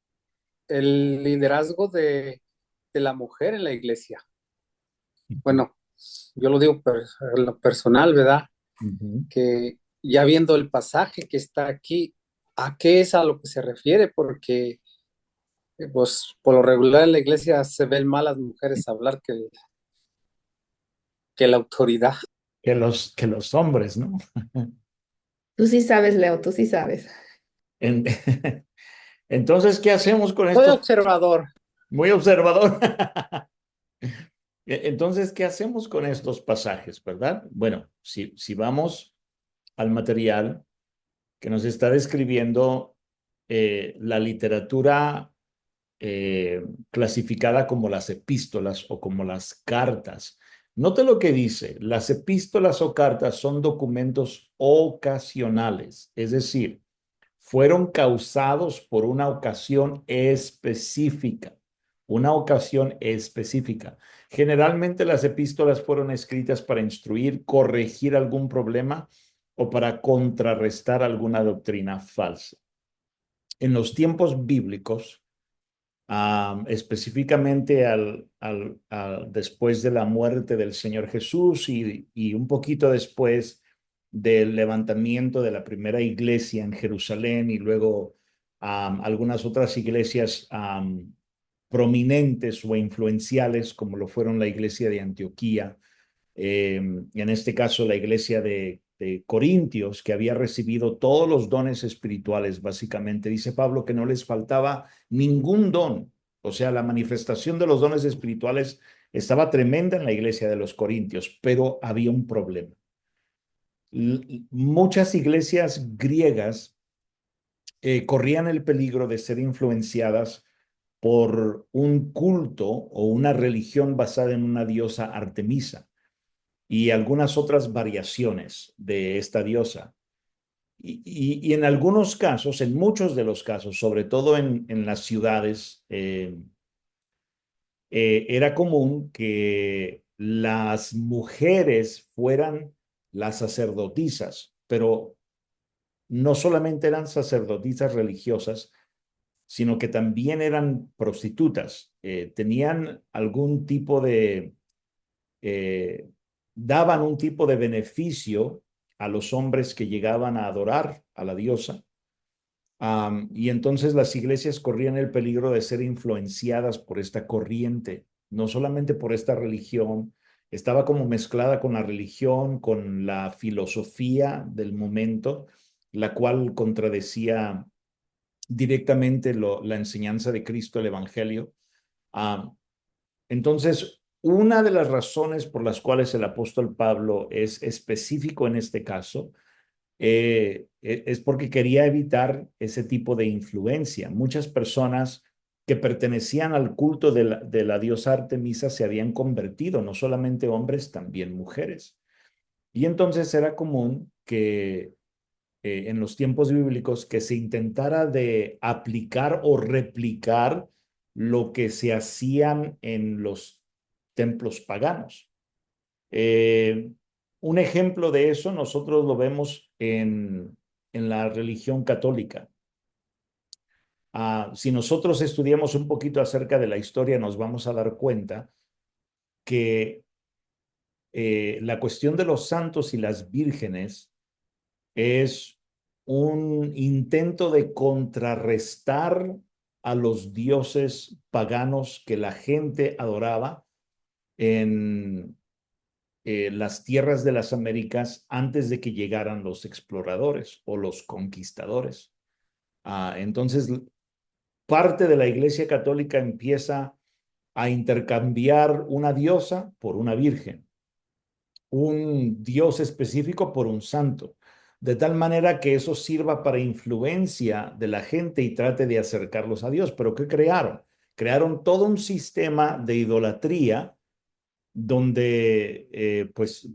el liderazgo de la mujer en la iglesia. Bueno, yo lo digo en lo personal, ¿verdad? Que ya viendo el pasaje que está aquí, ¿a qué es a lo que se refiere? Porque, pues, por lo regular en la iglesia se ven más las mujeres hablar que la autoridad. Que los hombres, ¿no? Tú sí sabes, Leo, tú sí sabes. En- Entonces, ¿qué hacemos con Soy estos? observador. Muy observador. Entonces, ¿qué hacemos con estos pasajes, verdad? Bueno, si vamos al material que nos está describiendo la literatura clasificada como las epístolas o como las cartas. Note lo que dice, las epístolas o cartas son documentos ocasionales, es decir, fueron causados por una ocasión específica, una ocasión específica. Generalmente las epístolas fueron escritas para instruir, corregir algún problema o para contrarrestar alguna doctrina falsa. En los tiempos bíblicos, específicamente después de la muerte del Señor Jesús y un poquito después del levantamiento de la primera iglesia en Jerusalén y luego algunas otras iglesias prominentes o influenciales, como lo fueron la iglesia de Antioquía en este caso la iglesia de Corintios, que había recibido todos los dones espirituales, básicamente. Dice Pablo que no les faltaba ningún don. O sea, la manifestación de los dones espirituales estaba tremenda en la iglesia de los Corintios, pero había un problema. Muchas iglesias griegas corrían el peligro de ser influenciadas por un culto o una religión basada en una diosa Artemisa y algunas otras variaciones de esta diosa. Y en algunos casos, en muchos de los casos, sobre todo en las ciudades, era común que las mujeres fueran las sacerdotisas, pero no solamente eran sacerdotisas religiosas, sino que también eran prostitutas. Tenían algún tipo de, eh, daban un tipo de beneficio a los hombres que llegaban a adorar a la diosa. Y entonces las iglesias corrían el peligro de ser influenciadas por esta corriente, no solamente por esta religión, estaba como mezclada con la religión, con la filosofía del momento, la cual contradecía directamente la enseñanza de Cristo, el Evangelio. Entonces, una de las razones por las cuales el apóstol Pablo es específico en este caso es porque quería evitar ese tipo de influencia. Muchas personas que pertenecían al culto de la diosa Artemisa se habían convertido, no solamente hombres, también mujeres. Y entonces era común que en los tiempos bíblicos que se intentara de aplicar o replicar lo que se hacían en los templos paganos. Eh, un ejemplo de eso nosotros lo vemos en la religión católica. Si nosotros estudiamos un poquito acerca de la historia, nos vamos a dar cuenta que la cuestión de los santos y las vírgenes es un intento de contrarrestar a los dioses paganos que la gente adoraba en las tierras de las Américas antes de que llegaran los exploradores o los conquistadores. Entonces, parte de la Iglesia Católica empieza a intercambiar una diosa por una virgen, un dios específico por un santo, de tal manera que eso sirva para influencia de la gente y trate de acercarlos a Dios. ¿Pero qué crearon? Crearon todo un sistema de idolatría donde pues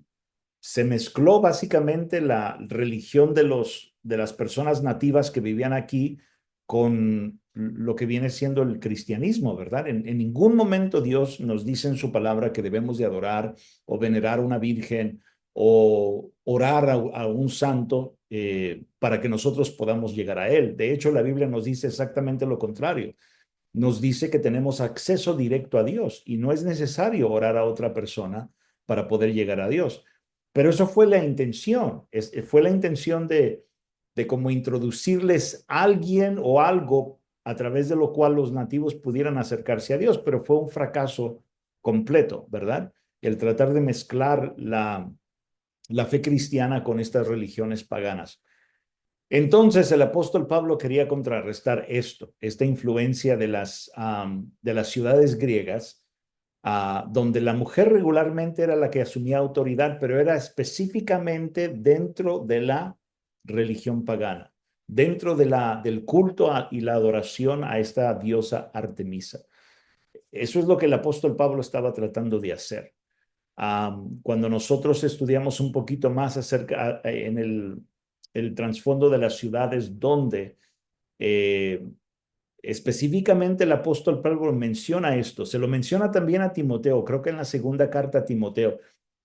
se mezcló básicamente la religión de las personas nativas que vivían aquí con lo que viene siendo el cristianismo, ¿verdad? En ningún momento Dios nos dice en su palabra que debemos de adorar o venerar a una virgen o orar a un santo para que nosotros podamos llegar a Él. De hecho, la Biblia nos dice exactamente lo contrario. Nos dice que tenemos acceso directo a Dios y no es necesario orar a otra persona para poder llegar a Dios. Pero eso fue la intención, fue la intención de cómo introducirles a alguien o algo a través de lo cual los nativos pudieran acercarse a Dios, pero fue un fracaso completo, ¿verdad? El tratar de mezclar la fe cristiana con estas religiones paganas. Entonces el apóstol Pablo quería contrarrestar esto, esta influencia de las ciudades griegas, donde la mujer regularmente era la que asumía autoridad, pero era específicamente dentro de la religión pagana, dentro del culto y la adoración a esta diosa Artemisa. Eso es lo que el apóstol Pablo estaba tratando de hacer. Cuando nosotros estudiamos un poquito más acerca en el trasfondo de las ciudades donde específicamente el apóstol Pablo menciona esto, se lo menciona también a Timoteo, creo que en la segunda carta a Timoteo.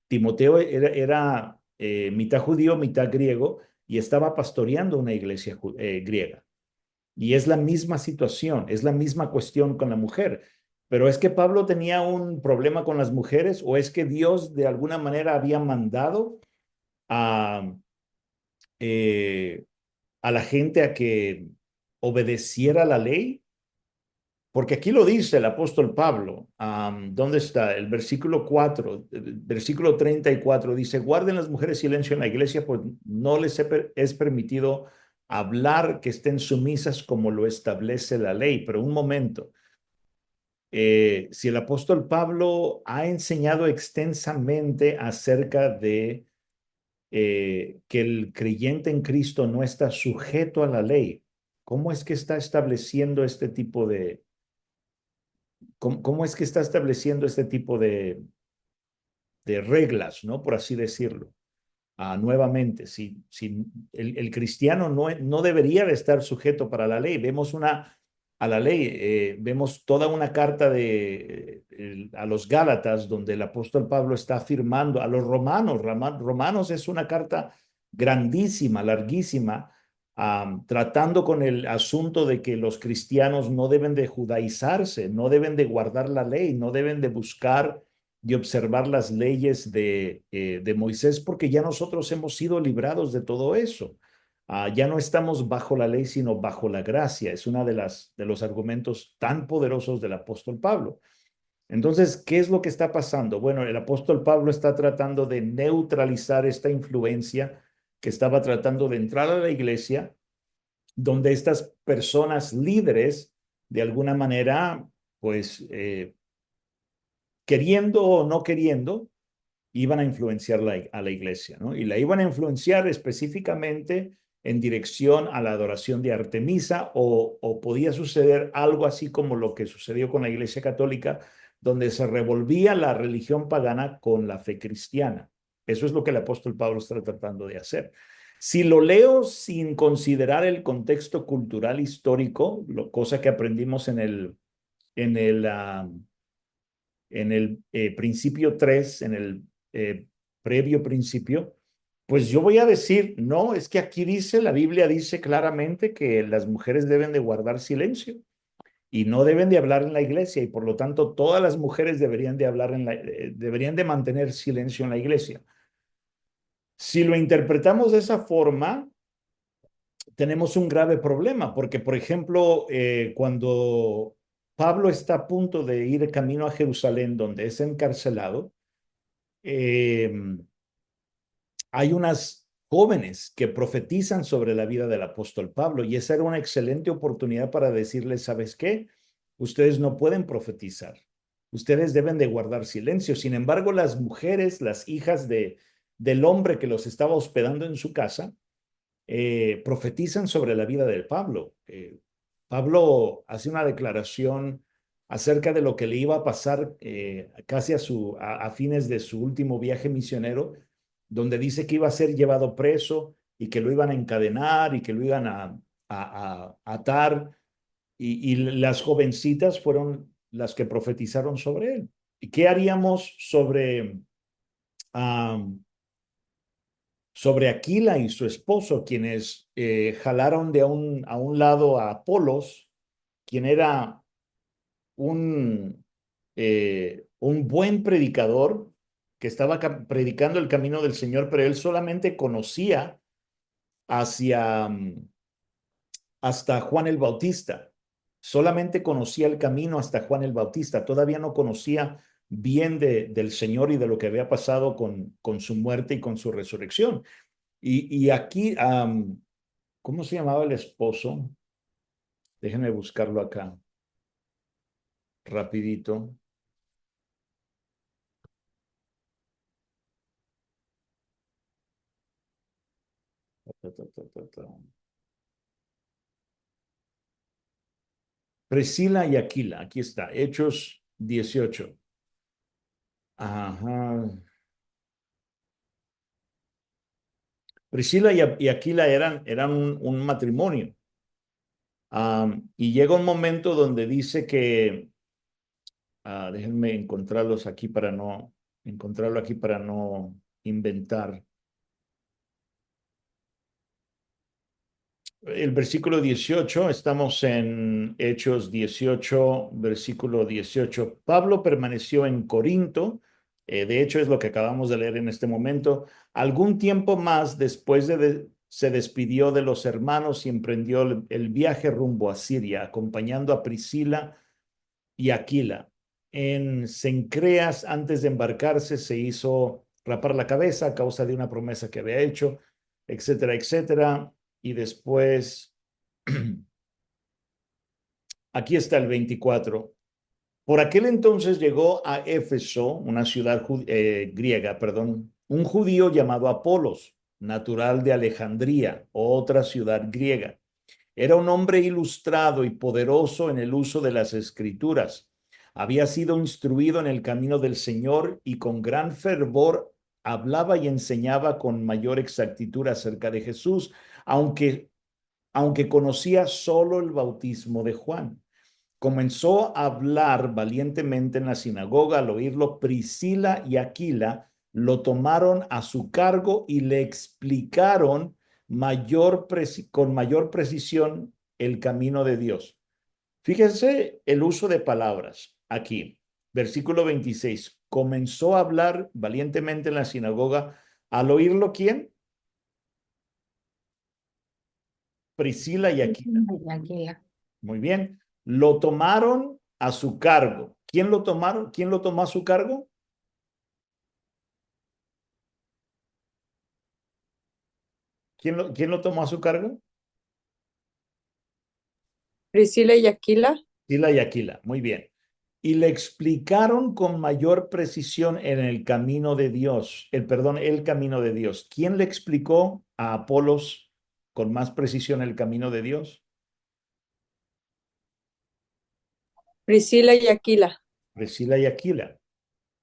Timoteo era mitad judío, mitad griego y estaba pastoreando una iglesia griega. Y es la misma situación, es la misma cuestión con la mujer. Pero ¿es que Pablo tenía un problema con las mujeres o es que Dios de alguna manera había mandado a, eh, a la gente a que obedeciera la ley? Porque aquí lo dice el apóstol Pablo. ¿Dónde está? El versículo 4, versículo 34 dice, guarden las mujeres silencio en la iglesia, pues no les es permitido hablar, que estén sumisas como lo establece la ley. Pero un momento, si el apóstol Pablo ha enseñado extensamente acerca de que el creyente en Cristo no está sujeto a la ley, ¿cómo es que está estableciendo este tipo de, cómo es que está estableciendo este tipo de reglas, ¿no? Por así decirlo. Nuevamente, si el cristiano no debería de estar sujeto para la ley. Vemos a la ley, vemos toda una carta a los Gálatas donde el apóstol Pablo está afirmando, a los romanos, Romanos es una carta grandísima, larguísima, tratando con el asunto de que los cristianos no deben de judaizarse, no deben de guardar la ley, no deben de buscar y observar las leyes de Moisés, porque ya nosotros hemos sido librados de todo eso. Ya no estamos bajo la ley, sino bajo la gracia. Es uno de los argumentos tan poderosos del apóstol Pablo. Entonces, ¿qué es lo que está pasando? Bueno, el apóstol Pablo está tratando de neutralizar esta influencia que estaba tratando de entrar a la iglesia, donde estas personas líderes, de alguna manera, pues, queriendo o no queriendo, iban a influenciar a la iglesia, ¿no? Y la iban a influenciar específicamente en dirección a la adoración de Artemisa, o podía suceder algo así como lo que sucedió con la iglesia católica, donde se revolvía la religión pagana con la fe cristiana. Eso es lo que el apóstol Pablo está tratando de hacer. Si lo leo sin considerar el contexto cultural histórico, cosa que aprendimos en el, en el principio 3, en el previo principio, pues yo voy a decir, no, es que aquí dice, la Biblia dice claramente que las mujeres deben de guardar silencio y no deben de hablar en la iglesia, y por lo tanto todas las mujeres deberían de hablar deberían de mantener silencio en la iglesia. Si lo interpretamos de esa forma, tenemos un grave problema, porque por ejemplo, cuando Pablo está a punto de ir camino a Jerusalén, donde es encarcelado, hay unas jóvenes que profetizan sobre la vida del apóstol Pablo, y esa era una excelente oportunidad para decirles, ¿sabes qué? Ustedes no pueden profetizar, ustedes deben de guardar silencio. Sin embargo, las mujeres, las hijas del hombre que los estaba hospedando en su casa, profetizan sobre la vida de Pablo. Pablo hace una declaración acerca de lo que le iba a pasar casi a fines de su último viaje misionero, donde dice que iba a ser llevado preso y que lo iban a encadenar y que lo iban a atar, y las jovencitas fueron las que profetizaron sobre él. ¿Y qué haríamos sobre Aquila y su esposo, quienes jalaron a un lado a Apolos, quien era un buen predicador que estaba predicando el camino del Señor, pero él solamente conocía hacia, hasta Juan el Bautista. Solamente conocía el camino hasta Juan el Bautista. Todavía no conocía bien del Señor y de lo que había pasado con su muerte y con su resurrección. Y aquí, ¿cómo se llamaba el esposo? Déjenme buscarlo acá, rapidito. Priscila y Aquila, aquí está, Hechos 18. Ajá. Priscila y Aquila eran un matrimonio. Y llega un momento donde dice que, déjenme encontrarlo aquí para no inventar. El versículo 18, estamos en Hechos 18, versículo 18. Pablo permaneció en Corinto, de hecho es lo que acabamos de leer en este momento. Algún tiempo más después se despidió de los hermanos y emprendió el viaje rumbo a Siria, acompañando a Priscila y Aquila. En Cencreas, antes de embarcarse, se hizo rapar la cabeza a causa de una promesa que había hecho, etcétera, etcétera. Y después, aquí está el 24. Por aquel entonces llegó a Éfeso, una ciudad griega, perdón, un judío llamado Apolos, natural de Alejandría, otra ciudad griega. Era un hombre ilustrado y poderoso en el uso de las escrituras. Había sido instruido en el camino del Señor y con gran fervor hablaba y enseñaba con mayor exactitud acerca de Jesús, aunque conocía solo el bautismo de Juan. Comenzó a hablar valientemente en la sinagoga. Al oírlo, Priscila y Aquila lo tomaron a su cargo y le explicaron con mayor precisión el camino de Dios. Fíjense el uso de palabras aquí. Versículo 26. Comenzó a hablar valientemente en la sinagoga. Al oírlo, ¿quién? Priscila y Aquila. Muy bien. Lo tomaron a su cargo. ¿Quién lo tomaron? ¿Quién lo tomó a su cargo? ¿Quién lo tomó a su cargo? Priscila y Aquila. Priscila y Aquila. Muy bien. Y le explicaron con mayor precisión en el camino de Dios, el camino de Dios. ¿Quién le explicó a Apolos con más precisión el camino de Dios? Priscila y Aquila. Priscila y Aquila.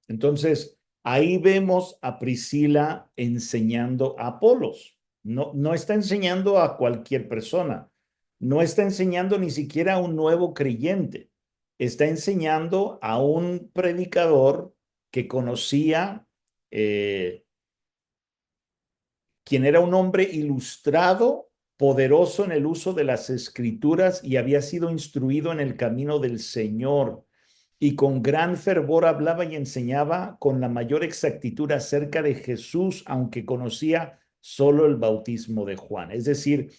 Entonces, ahí vemos a Priscila enseñando a Apolos. No está enseñando a cualquier persona. No está enseñando ni siquiera a un nuevo creyente. Está enseñando a un predicador que conocía, quien era un hombre ilustrado, poderoso en el uso de las escrituras y había sido instruido en el camino del Señor. Y con gran fervor hablaba y enseñaba con la mayor exactitud acerca de Jesús, aunque conocía solo el bautismo de Juan. Es decir,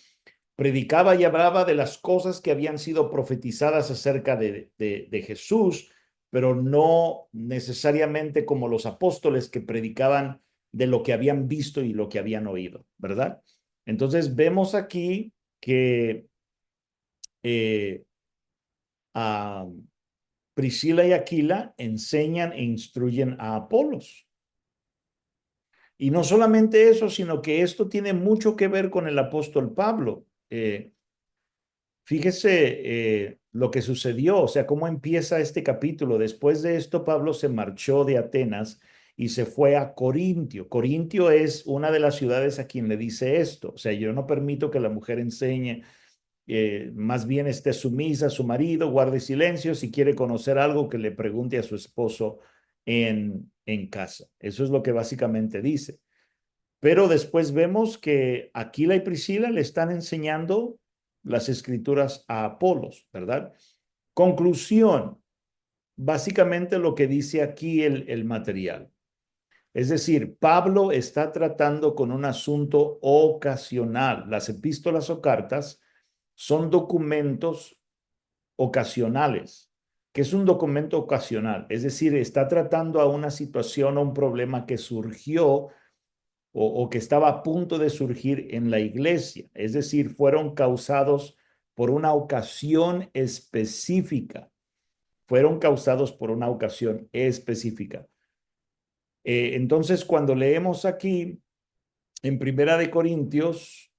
predicaba y hablaba de las cosas que habían sido profetizadas acerca de Jesús, pero no necesariamente como los apóstoles que predicaban de lo que habían visto y lo que habían oído, ¿verdad? Entonces vemos aquí que Priscila y Aquila enseñan e instruyen a Apolos. Y no solamente eso, sino que esto tiene mucho que ver con el apóstol Pablo. Fíjese lo que sucedió, o sea, cómo empieza este capítulo. Después de esto, Pablo se marchó de Atenas y se fue a Corintio. Corintio es una de las ciudades a quien le dice esto. O sea, yo no permito que la mujer enseñe, más bien esté sumisa a su marido, guarde silencio. Si quiere conocer algo, que le pregunte a su esposo en casa. Eso es lo que básicamente dice. Pero después vemos que Aquila y Priscila le están enseñando las escrituras a Apolos, ¿verdad? Conclusión, básicamente lo que dice aquí el material. Es decir, Pablo está tratando con un asunto ocasional. Las epístolas o cartas son documentos ocasionales. ¿Qué es un documento ocasional? Es decir, está tratando a una situación o un problema que surgió o que estaba a punto de surgir en la iglesia. Es decir, fueron causados por una ocasión específica. Fueron causados por una ocasión específica. Entonces, cuando leemos aquí en Primera de Corintios,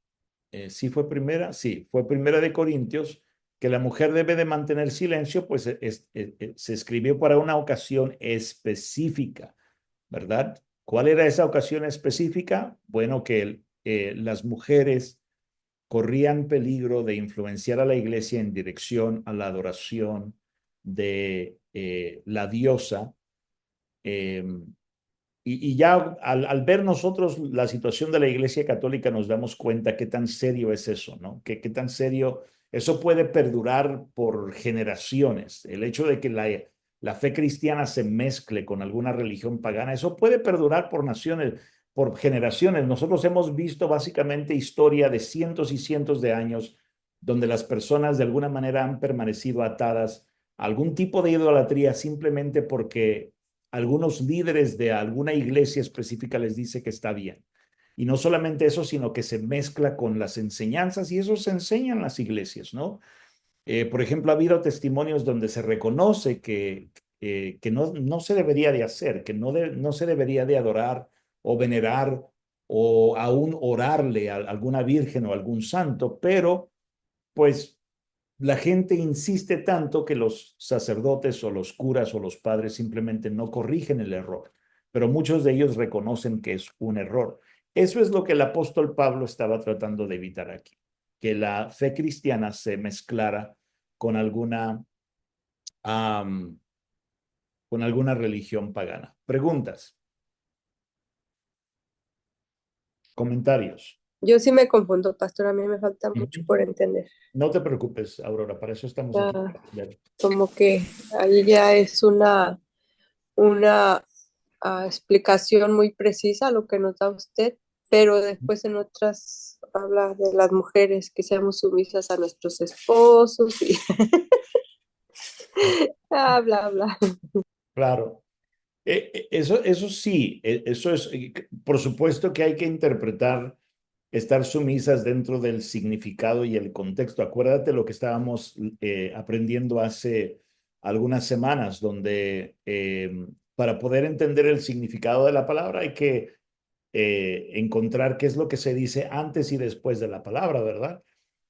¿sí fue primera? Sí, fue Primera de Corintios, que la mujer debe de mantener silencio, pues se escribió para una ocasión específica, ¿verdad? ¿Cuál era esa ocasión específica? Bueno, que las mujeres corrían peligro de influenciar a la iglesia en dirección a la adoración de la diosa. Y ya al ver nosotros la situación de la Iglesia Católica nos damos cuenta qué tan serio es eso, ¿no? Qué tan serio, eso puede perdurar por generaciones. El hecho de que la fe cristiana se mezcle con alguna religión pagana, eso puede perdurar por naciones, por generaciones. Nosotros hemos visto básicamente historia de cientos y cientos de años donde las personas de alguna manera han permanecido atadas algún tipo de idolatría simplemente porque algunos líderes de alguna iglesia específica les dice que está bien. Y no solamente eso, sino que se mezcla con las enseñanzas y eso se enseña en las iglesias, ¿no? Por ejemplo, ha habido testimonios donde se reconoce que no se debería de hacer, que no se debería de adorar o venerar o aún orarle a alguna virgen o algún santo, pero pues la gente insiste tanto que los sacerdotes o los curas o los padres simplemente no corrigen el error, pero muchos de ellos reconocen que es un error. Eso es lo que el apóstol Pablo estaba tratando de evitar aquí, que la fe cristiana se mezclara con um, con alguna religión pagana. Preguntas, comentarios. Yo sí me confundo, pastor, a mí me falta mucho Ujú. por entender. No te preocupes, Aurora, para eso estamos aquí. Ya, como que ahí ya es una explicación muy precisa lo que nos da usted, pero después en otras habla de las mujeres que seamos sumisas a nuestros esposos y bla, bla. Claro. Eso sí, eso es, por supuesto que hay que interpretar, estar sumisas dentro del significado y el contexto. Acuérdate lo que estábamos aprendiendo hace algunas semanas, donde para poder entender el significado de la palabra hay que encontrar qué es lo que se dice antes y después de la palabra, ¿verdad?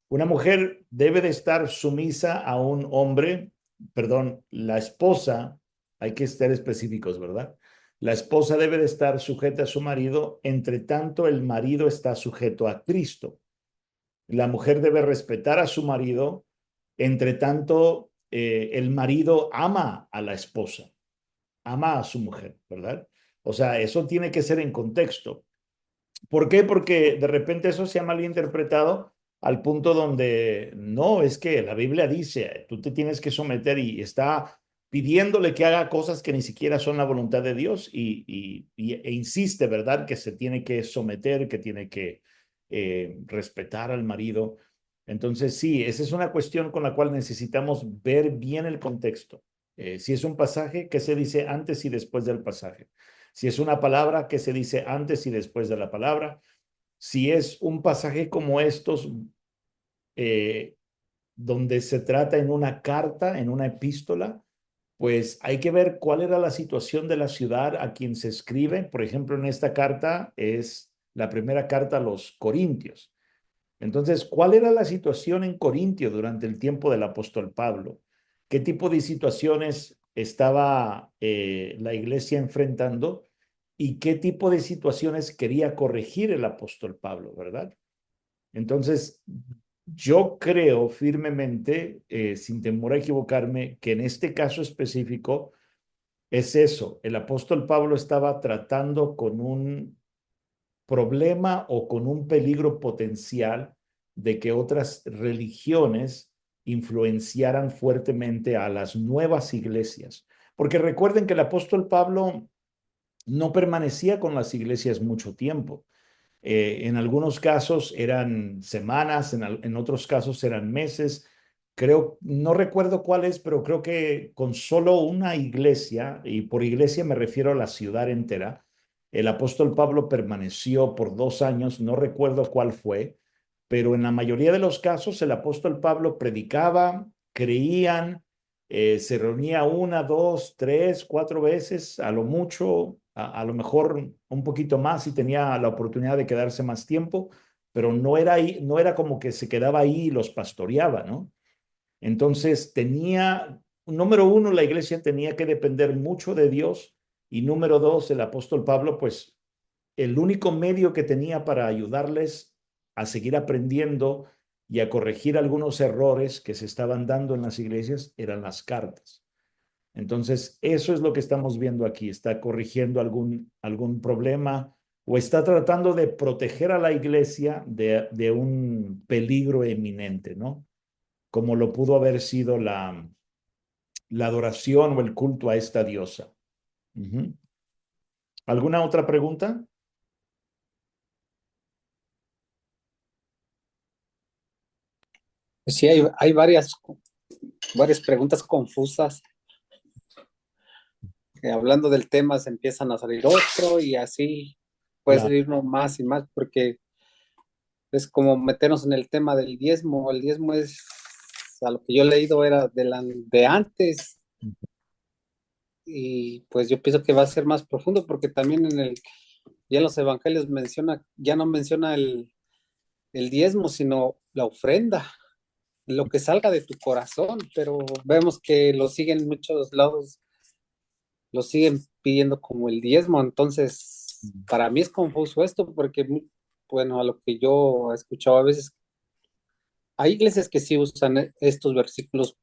Una mujer debe de estar sumisa a un hombre, perdón, la esposa, hay que estar específicos, ¿verdad? La esposa debe de estar sujeta a su marido, entre tanto el marido está sujeto a Cristo. La mujer debe respetar a su marido, entre tanto el marido ama a la esposa, ama a su mujer, ¿verdad? O sea, eso tiene que ser en contexto. ¿Por qué? Porque de repente eso se ha malinterpretado al punto donde no, es que la Biblia dice, tú te tienes que someter y está pidiéndole que haga cosas que ni siquiera son la voluntad de Dios e insiste, ¿verdad? Que se tiene que someter, que tiene que respetar al marido. Entonces, sí, esa es una cuestión con la cual necesitamos ver bien el contexto. Si es un pasaje, ¿qué se dice antes y después del pasaje? Si es una palabra, ¿qué se dice antes y después de la palabra? Si es un pasaje como estos, eh, donde se trata en una carta, en una epístola, pues hay que ver cuál era la situación de la ciudad a quien se escribe. Por ejemplo, en esta carta es la primera carta a los Corintios. Entonces, ¿cuál era la situación en Corintio durante el tiempo del apóstol Pablo? ¿Qué tipo de situaciones estaba la iglesia enfrentando? ¿Y qué tipo de situaciones quería corregir el apóstol Pablo, verdad? Entonces, yo creo firmemente, sin temor a equivocarme, que en este caso específico es eso. El apóstol Pablo estaba tratando con un problema o con un peligro potencial de que otras religiones influenciaran fuertemente a las nuevas iglesias. Porque recuerden que el apóstol Pablo no permanecía con las iglesias mucho tiempo. En algunos casos eran semanas, en otros casos eran meses. Creo, no recuerdo cuál es, pero creo que con solo una iglesia, y por iglesia me refiero a la ciudad entera, el apóstol Pablo permaneció por 2 años, no recuerdo cuál fue, pero en la mayoría de los casos el apóstol Pablo predicaba, creían, se reunía una, dos, tres, cuatro veces, a lo mucho, a lo mejor un poquito más si tenía la oportunidad de quedarse más tiempo, pero no era ahí, no era como que se quedaba ahí y los pastoreaba, ¿no? Entonces número uno, la iglesia tenía que depender mucho de Dios y número dos, el apóstol Pablo, pues el único medio que tenía para ayudarles a seguir aprendiendo y a corregir algunos errores que se estaban dando en las iglesias eran las cartas. Entonces, eso es lo que estamos viendo aquí. Está corrigiendo algún problema o está tratando de proteger a la iglesia de un peligro eminente, ¿no? Como lo pudo haber sido la adoración o el culto a esta diosa. Uh-huh. ¿Alguna otra pregunta? Sí, hay varias varias preguntas confusas. Hablando del tema se empiezan a salir otro y así puede Claro. salirnos más y más porque es como meternos en el tema del diezmo. El diezmo es, a lo que yo he leído, era de antes y pues yo pienso que va a ser más profundo porque también ya en los evangelios ya no menciona el diezmo, sino la ofrenda, lo que salga de tu corazón, pero vemos que lo siguen en muchos lados, lo siguen pidiendo como el diezmo. Entonces para mí es confuso esto porque, bueno, a lo que yo he escuchado a veces, hay iglesias que sí usan estos versículos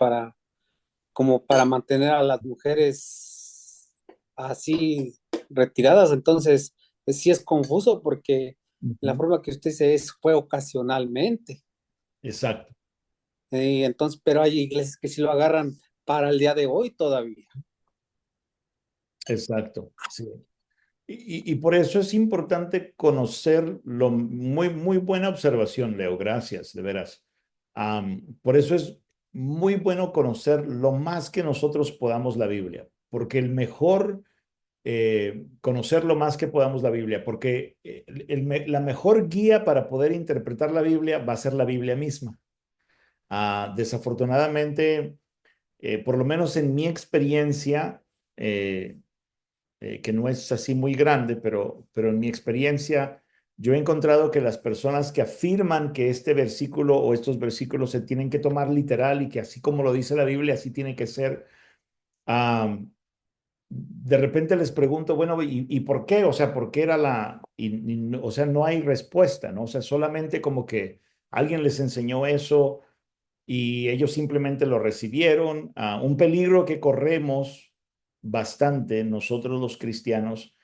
como para mantener a las mujeres así retiradas. Entonces sí es confuso porque la Ujú. forma que usted dice fue ocasionalmente. Exacto, Y entonces, pero hay iglesias que sí lo agarran para el día de hoy todavía. exacto, sí. Y por eso es importante conocer muy buena observación, Leo, gracias, de veras. Por eso es muy bueno conocer lo más que nosotros podamos la Biblia, porque conocer lo más que podamos la Biblia, porque la mejor guía para poder interpretar la Biblia va a ser la Biblia misma. Desafortunadamente, por lo menos en mi experiencia, que no es así muy grande, pero en mi experiencia, yo he encontrado que las personas que afirman que este versículo o estos versículos se tienen que tomar literal y que así como lo dice la Biblia, así tiene que ser, de repente les pregunto, bueno, ¿y por qué? O sea, ¿por qué era o sea, no hay respuesta, ¿no? O sea, solamente como que alguien les enseñó eso y ellos simplemente lo recibieron. Un peligro que corremos bastante nosotros los cristianos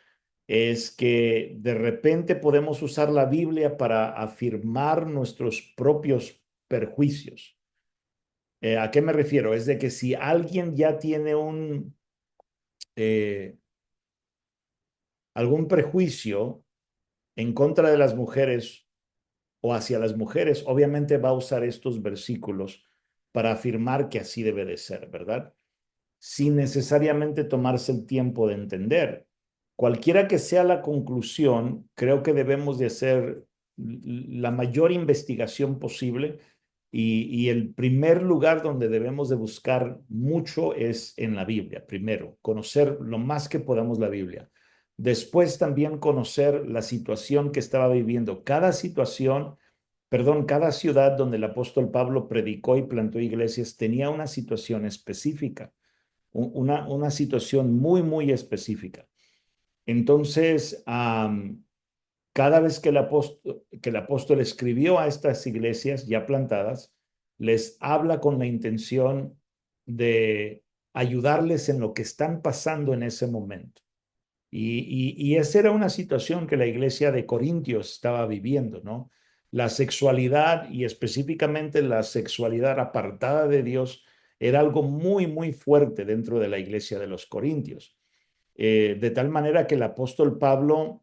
es que de repente podemos usar la Biblia para afirmar nuestros propios perjuicios. ¿A qué me refiero? Es de que si alguien ya tiene eh, algún prejuicio en contra de las mujeres o hacia las mujeres, obviamente va a usar estos versículos para afirmar que así debe de ser, ¿verdad? Sin necesariamente tomarse el tiempo de entender. Cualquiera que sea la conclusión, creo que debemos de hacer la mayor investigación posible y el primer lugar donde debemos de buscar mucho es en la Biblia. Primero, conocer lo más que podamos la Biblia. Después también conocer la situación que estaba viviendo. Cada ciudad donde el apóstol Pablo predicó y plantó iglesias tenía una situación específica, una situación muy específica. Entonces, cada vez que el apóstol escribió a estas iglesias ya plantadas, les habla con la intención de ayudarles en lo que están pasando en ese momento. Y esa era una situación que la iglesia de Corintios estaba viviendo, ¿no? La sexualidad y específicamente la sexualidad apartada de Dios era algo muy fuerte dentro de la iglesia de los Corintios. De tal manera que el apóstol Pablo,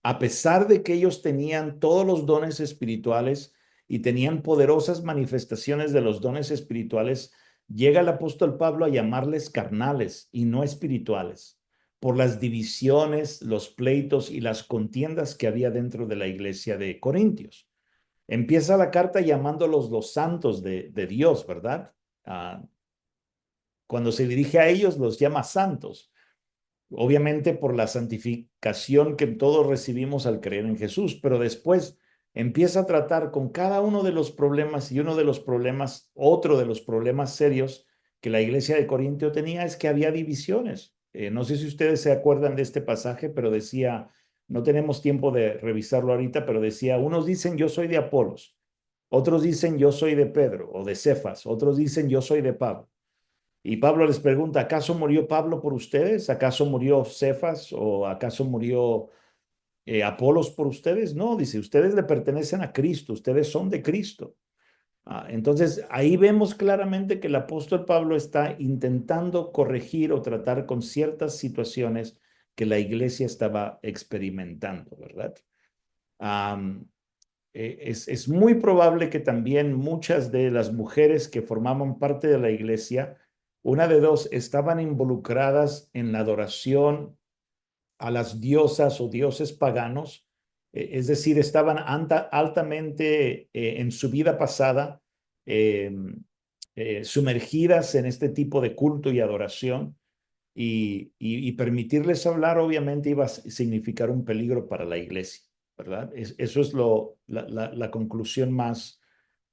a pesar de que ellos tenían todos los dones espirituales y tenían poderosas manifestaciones de los dones espirituales, llega el apóstol Pablo a llamarles carnales y no espirituales, por las divisiones, los pleitos y las contiendas que había dentro de la iglesia de Corintios. Empieza la carta llamándolos los santos de Dios, ¿verdad? Cuando se dirige a ellos, los llama santos, obviamente por la santificación que todos recibimos al creer en Jesús, pero después empieza a tratar con cada uno de los problemas y otro de los problemas serios que la iglesia de Corintio tenía es que había divisiones. No sé si ustedes se acuerdan de este pasaje, pero decía, no tenemos tiempo de revisarlo ahorita, pero decía, unos dicen yo soy de Apolos, otros dicen yo soy de Pedro o de Cefas, otros dicen yo soy de Pablo. Y Pablo les pregunta, ¿acaso murió Pablo por ustedes? ¿Acaso murió Cefas o acaso murió Apolos por ustedes? No, dice, ustedes le pertenecen a Cristo, ustedes son de Cristo. Entonces, ahí vemos claramente que el apóstol Pablo está intentando corregir o tratar con ciertas situaciones que la iglesia estaba experimentando, ¿verdad? es muy probable que también muchas de las mujeres que formaban parte de la iglesia, una de dos, estaban involucradas en la adoración a las diosas o dioses paganos, es decir, estaban altamente en su vida pasada eh, sumergidas en este tipo de culto y adoración, y permitirles hablar obviamente iba a significar un peligro para la iglesia, ¿verdad? Eso es la conclusión más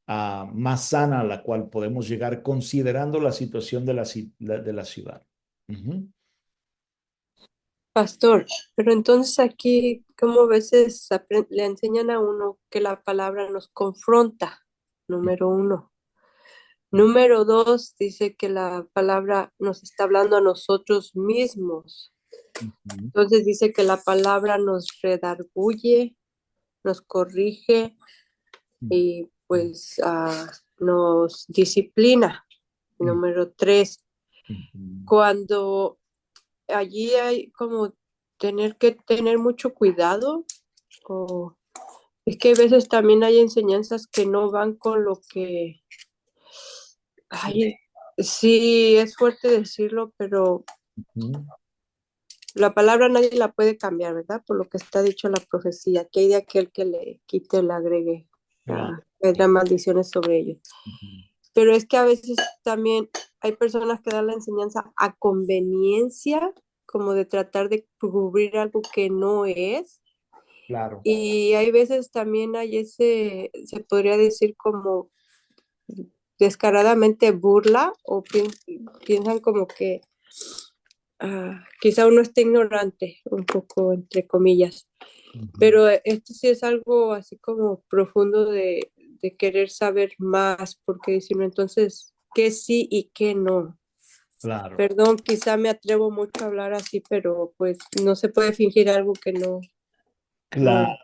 sana a la cual podemos llegar considerando la situación de la ciudad. Uh-huh. Pastor, pero entonces aquí, como a veces le enseñan a uno que la palabra nos confronta, número uno. Número dos, dice que la palabra nos está hablando a nosotros mismos. Uh-huh. Entonces dice que la palabra nos redarguye, nos corrige y pues nos disciplina. Número tres, Uh-huh. cuando allí hay como tener que tener mucho cuidado, o es que a veces también hay enseñanzas que no van con lo que, ay, sí, es fuerte decirlo, pero Uh-huh. la palabra nadie la puede cambiar, ¿verdad? Por lo que está dicho en la profecía, que hay de aquel que le quite o le agregue, Claro. vendrán maldiciones sobre ellos. Uh-huh. Pero es que a veces también hay personas que dan la enseñanza a conveniencia, como de tratar de cubrir algo que no es. Claro. Y hay veces también hay ese, se podría decir como descaradamente burla o piensan como que quizá uno esté ignorante, un poco entre comillas. Uh-huh. Pero esto sí es algo así como profundo de querer saber más, porque si no, entonces, ¿qué sí y qué no? Claro. Perdón, quizá me atrevo mucho a hablar así, pero pues no se puede fingir algo que no, no es. Claro,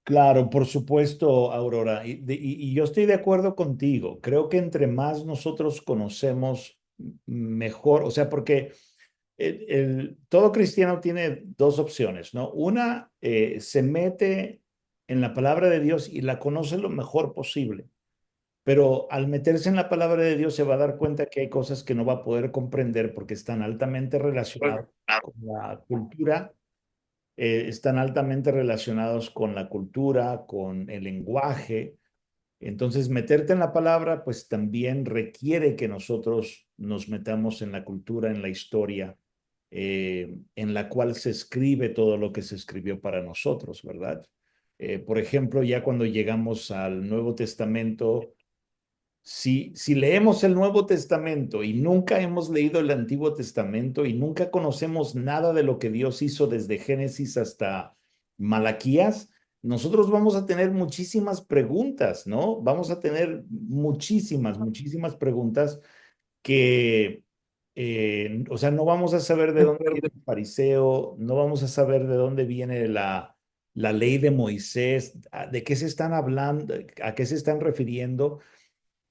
claro, por supuesto, Aurora. Y yo estoy de acuerdo contigo. Creo que entre más nosotros conocemos, mejor, o sea, porque todo cristiano tiene dos opciones, ¿no? Una, se mete en la palabra de Dios y la conoce lo mejor posible, pero al meterse en la palabra de Dios se va a dar cuenta que hay cosas que no va a poder comprender porque están altamente relacionadas con la cultura, están altamente relacionados con la cultura, con el lenguaje. Entonces, meterte en la palabra, pues también requiere que nosotros nos metamos en la cultura, en la historia, en la cual se escribe todo lo que se escribió para nosotros, ¿verdad? Por ejemplo, ya cuando llegamos al Nuevo Testamento, si leemos el Nuevo Testamento y nunca hemos leído el Antiguo Testamento y nunca conocemos nada de lo que Dios hizo desde Génesis hasta Malaquías, nosotros vamos a tener muchísimas preguntas, ¿no? Vamos a tener muchísimas preguntas que, o sea, no vamos a saber de dónde viene el fariseo, no vamos a saber de dónde viene la ley de Moisés, de qué se están hablando, a qué se están refiriendo.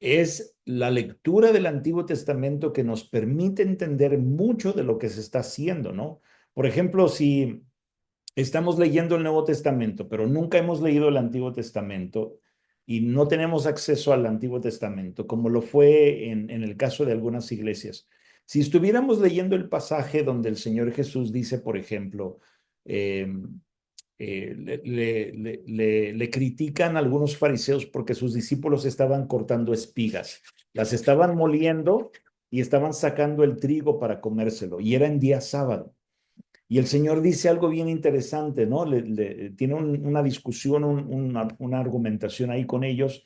Es la lectura del Antiguo Testamento que nos permite entender mucho de lo que se está haciendo, ¿no? Por ejemplo, si estamos leyendo el Nuevo Testamento, pero nunca hemos leído el Antiguo Testamento y no tenemos acceso al Antiguo Testamento, como lo fue en el caso de algunas iglesias. Si estuviéramos leyendo el pasaje donde el Señor Jesús dice, por ejemplo, eh, le critican a algunos fariseos porque sus discípulos estaban cortando espigas, las estaban moliendo y estaban sacando el trigo para comérselo, y era en día sábado. Y el Señor dice algo bien interesante, ¿no? Tiene una discusión, una argumentación ahí con ellos,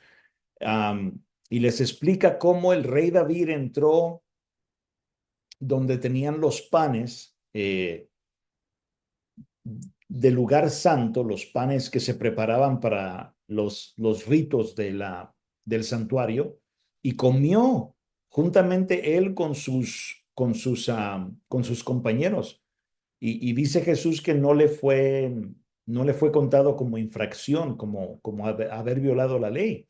y les explica cómo el rey David entró donde tenían los panes del lugar santo, los panes que se preparaban para los ritos del santuario, y comió juntamente él con sus compañeros. Y dice Jesús que no le fue contado como infracción, como haber violado la ley.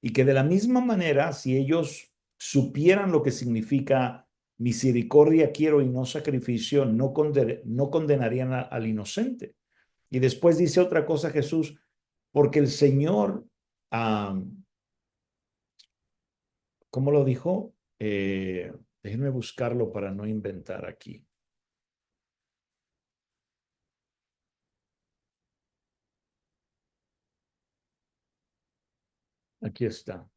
Y que de la misma manera, si ellos supieran lo que significa misericordia quiero y no sacrificio, no condenarían al inocente. Y después dice otra cosa Jesús, porque el Señor, ¿cómo lo dijo? Déjenme buscarlo para no inventar aquí. Aquí está.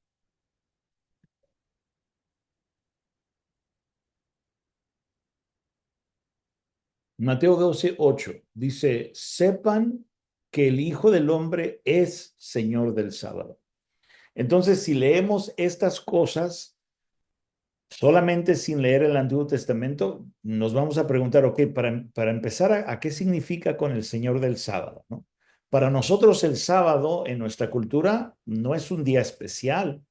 Mateo 12:8 dice, sepan que el Hijo del Hombre es Señor del sábado. Entonces, si leemos estas cosas solamente sin leer el Antiguo Testamento, nos vamos a preguntar, ok, para empezar, ¿a qué significa con el Señor del sábado? ¿No? Para nosotros el sábado en nuestra cultura no es un día especial.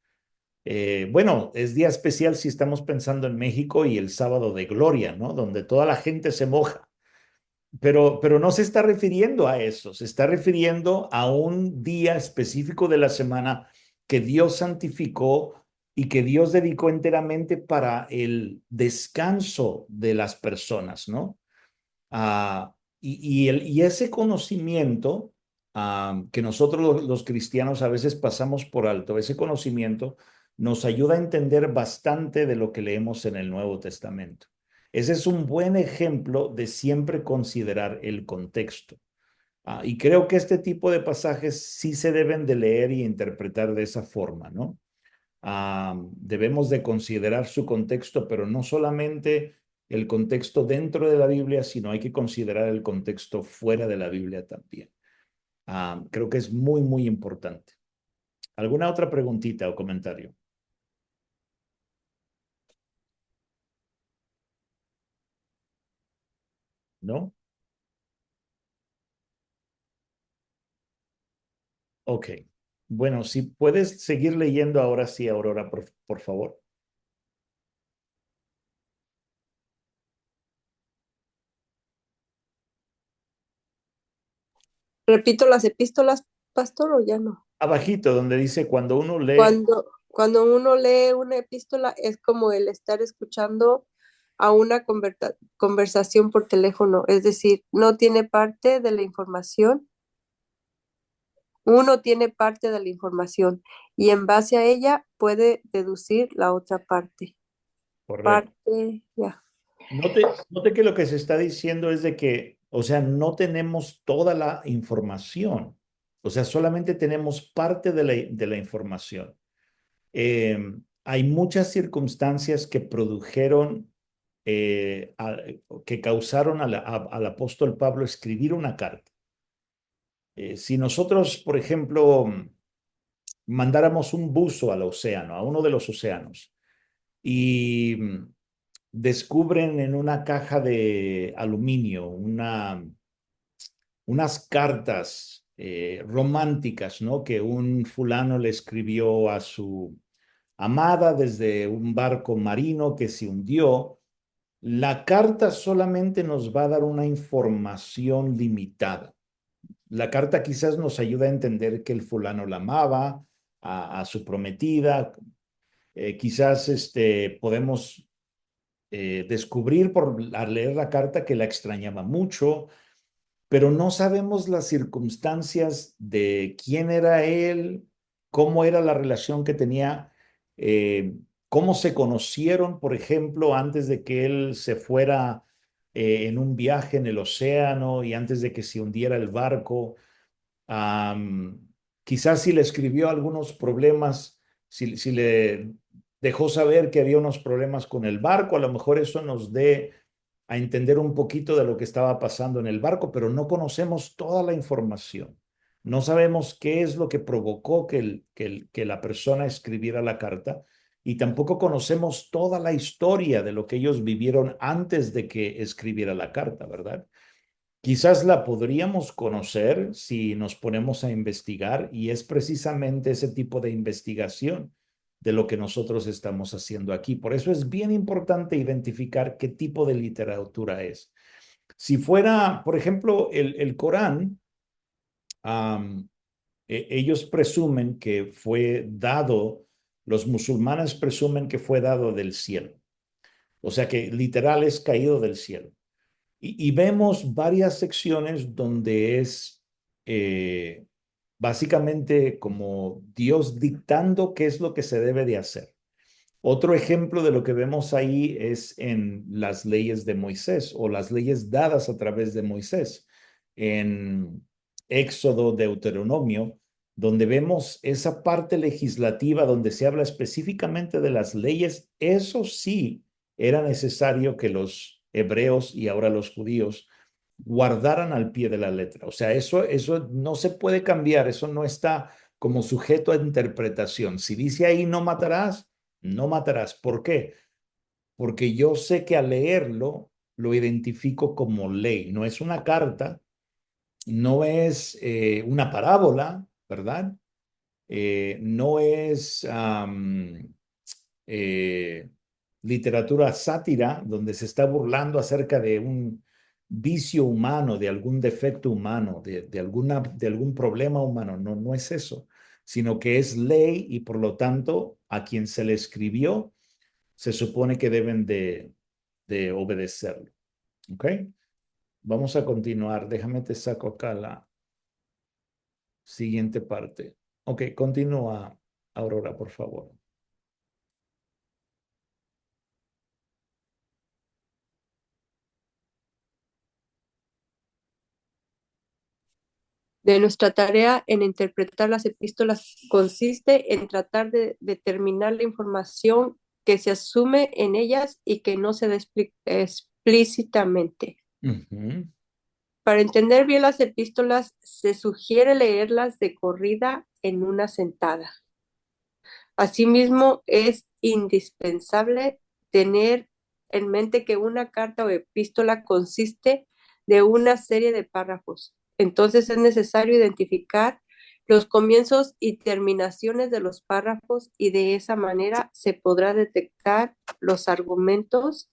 Bueno, es día especial si estamos pensando en México y el sábado de gloria, ¿no? Donde toda la gente se moja. Pero no se está refiriendo a eso, se está refiriendo a un día específico de la semana que Dios santificó y que Dios dedicó enteramente para el descanso de las personas, ¿no? Y ese conocimiento que nosotros los cristianos a veces pasamos por alto, ese conocimiento nos ayuda a entender bastante de lo que leemos en el Nuevo Testamento. Ese es un buen ejemplo de siempre considerar el contexto. Y creo que este tipo de pasajes sí se deben de leer y interpretar de esa forma, ¿no? Debemos de considerar su contexto, pero no solamente el contexto dentro de la Biblia, sino hay que considerar el contexto fuera de la Biblia también. Creo que es muy, muy importante. ¿Alguna otra preguntita o comentario? ¿No? Ok. Bueno, si puedes seguir leyendo ahora sí, Aurora, por favor. Repito las epístolas, pastor, o ya no. Abajito, donde dice, cuando uno lee, Cuando uno lee una epístola es como el estar escuchando a una conversación por teléfono, es decir, no tiene parte de la información, uno tiene parte de la información y en base a ella puede deducir la otra parte. correcto. Parte, ya. Note que lo que se está diciendo es de que, o sea, no tenemos toda la información, o sea, solamente tenemos parte de la información. Hay muchas circunstancias que produjeron, que causaron al apóstol Pablo escribir una carta. Si nosotros, por ejemplo, mandáramos un buzo al océano, a uno de los océanos, y descubren en una caja de aluminio unas cartas románticas, ¿no? Que un fulano le escribió a su amada desde un barco marino que se hundió. La carta solamente nos va a dar una información limitada. La carta quizás nos ayuda a entender que el fulano la amaba, a su prometida. Quizás podemos descubrir al leer la carta que la extrañaba mucho, pero no sabemos las circunstancias de quién era él, cómo era la relación que tenía, cómo se conocieron, por ejemplo, antes de que él se fuera en un viaje en el océano y antes de que se hundiera el barco. Um, Quizás si le escribió algunos problemas, si le dejó saber que había unos problemas con el barco, a lo mejor eso nos dé a entender un poquito de lo que estaba pasando en el barco, pero no conocemos toda la información. No sabemos qué es lo que provocó que la persona escribiera la carta y tampoco conocemos toda la historia de lo que ellos vivieron antes de que escribiera la carta, ¿verdad? Quizás la podríamos conocer si nos ponemos a investigar y es precisamente ese tipo de investigación de lo que nosotros estamos haciendo aquí. Por eso es bien importante identificar qué tipo de literatura es. Si fuera, por ejemplo, el Corán, ellos presumen que fue dado, los musulmanes presumen que fue dado del cielo. O sea que literal es caído del cielo. Y vemos varias secciones donde es básicamente como Dios dictando qué es lo que se debe de hacer. Otro ejemplo de lo que vemos ahí es en las leyes de Moisés o las leyes dadas a través de Moisés. En Éxodo, Deuteronomio, donde vemos esa parte legislativa donde se habla específicamente de las leyes, eso sí era necesario que los hebreos y ahora los judíos guardaran al pie de la letra. O sea, eso no se puede cambiar, eso no está como sujeto a interpretación. Si dice ahí no matarás, no matarás. ¿Por qué? Porque yo sé que al leerlo lo identifico como ley. No es una carta, no es una parábola, ¿verdad? No es eh, literatura sátira donde se está burlando acerca de un vicio humano, de algún defecto humano, de algún problema humano. No, no es eso, sino que es ley y por lo tanto a quien se le escribió se supone que deben de obedecerlo. ¿Ok? Vamos a continuar. Déjame te saco acá la siguiente parte. Ok, continúa, Aurora, por favor. De nuestra tarea en interpretar las epístolas consiste en tratar de determinar la información que se asume en ellas y que no se da explícitamente. Ujú. Para entender bien las epístolas, se sugiere leerlas de corrida en una sentada. Asimismo, es indispensable tener en mente que una carta o epístola consiste de una serie de párrafos. Entonces es necesario identificar los comienzos y terminaciones de los párrafos y de esa manera se podrá detectar los argumentos,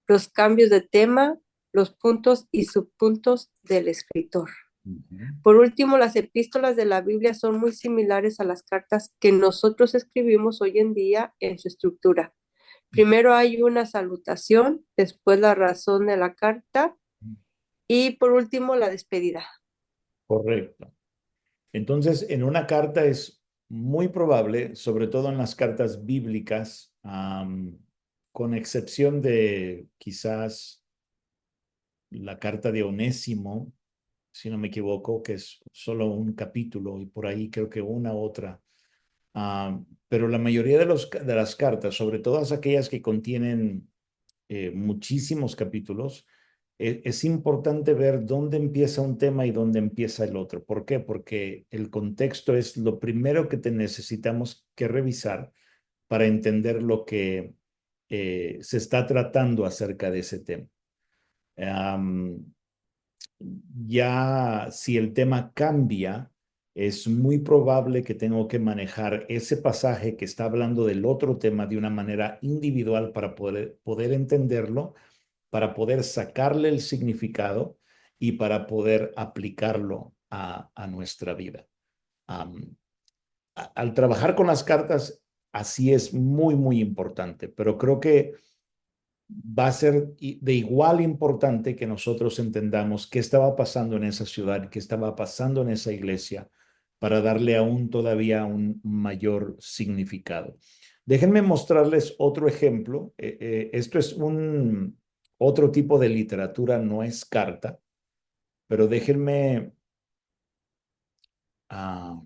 los cambios de tema, los puntos y subpuntos del escritor. Ujú. Por último, las epístolas de la Biblia son muy similares a las cartas que nosotros escribimos hoy en día en su estructura. Primero hay una salutación, después la razón de la carta y por último la despedida. Correcto. Entonces, en una carta es muy probable, sobre todo en las cartas bíblicas, con excepción de quizás la carta de Onésimo, si no me equivoco, que es solo un capítulo y por ahí creo que una otra. Pero la mayoría de las cartas, sobre todas aquellas que contienen muchísimos capítulos, es importante ver dónde empieza un tema y dónde empieza el otro. ¿Por qué? Porque el contexto es lo primero que te necesitamos que revisar para entender lo que se está tratando acerca de ese tema. Um, ya si el tema cambia, es muy probable que tengo que manejar ese pasaje que está hablando del otro tema de una manera individual para poder entenderlo, para poder sacarle el significado y para poder aplicarlo a nuestra vida. Um, Al trabajar con las cartas, así es muy, muy importante, pero creo que va a ser de igual importante que nosotros entendamos qué estaba pasando en esa ciudad, qué estaba pasando en esa iglesia, para darle aún todavía un mayor significado. Déjenme mostrarles otro ejemplo. Esto es otro tipo de literatura, no es carta, pero déjenme... ah,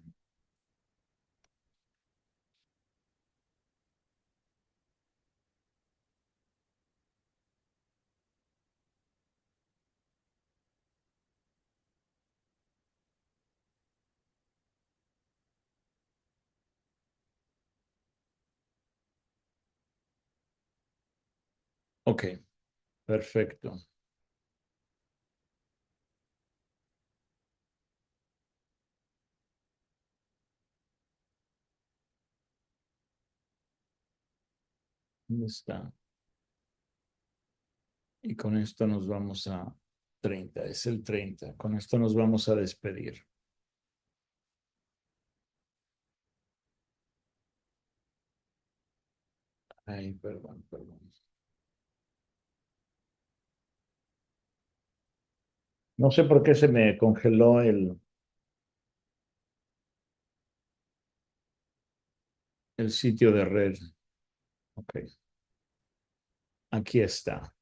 ok, perfecto. ¿Dónde está? Y con esto nos vamos a 30, es el 30. Con esto nos vamos a despedir. Ay, perdón, perdón. No sé por qué se me congeló el sitio de red. Ok. Aquí está.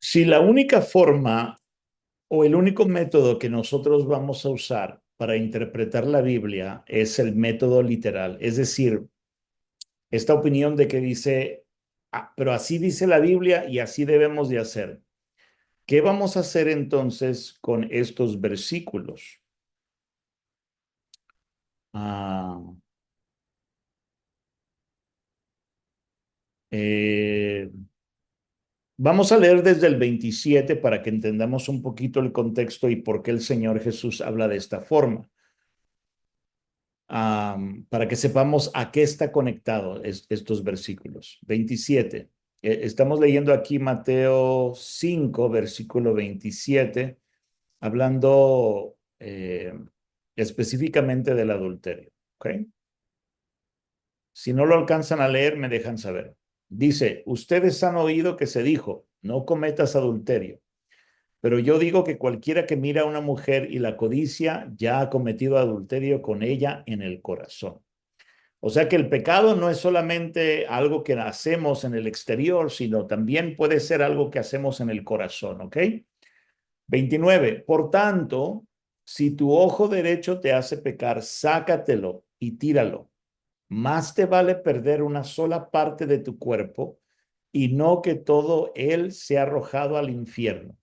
Si la única forma o el único método que nosotros vamos a usar para interpretar la Biblia es el método literal, es decir, esta opinión de que dice, pero así dice la Biblia y así debemos de hacer. ¿Qué vamos a hacer entonces con estos versículos? Vamos a leer desde el 27 para que entendamos un poquito el contexto y por qué el Señor Jesús habla de esta forma. Para que sepamos a qué está conectado estos versículos. 27. Estamos leyendo aquí Mateo 5, versículo 27, hablando específicamente del adulterio. ¿Ok? Si no lo alcanzan a leer, me dejan saber. Dice, ustedes han oído que se dijo, no cometas adulterio. Pero yo digo que cualquiera que mira a una mujer y la codicia ya ha cometido adulterio con ella en el corazón. O sea que el pecado no es solamente algo que hacemos en el exterior, sino también puede ser algo que hacemos en el corazón, ¿ok? 29. Por tanto, si tu ojo derecho te hace pecar, sácatelo y tíralo. Más te vale perder una sola parte de tu cuerpo y no que todo él sea arrojado al infierno.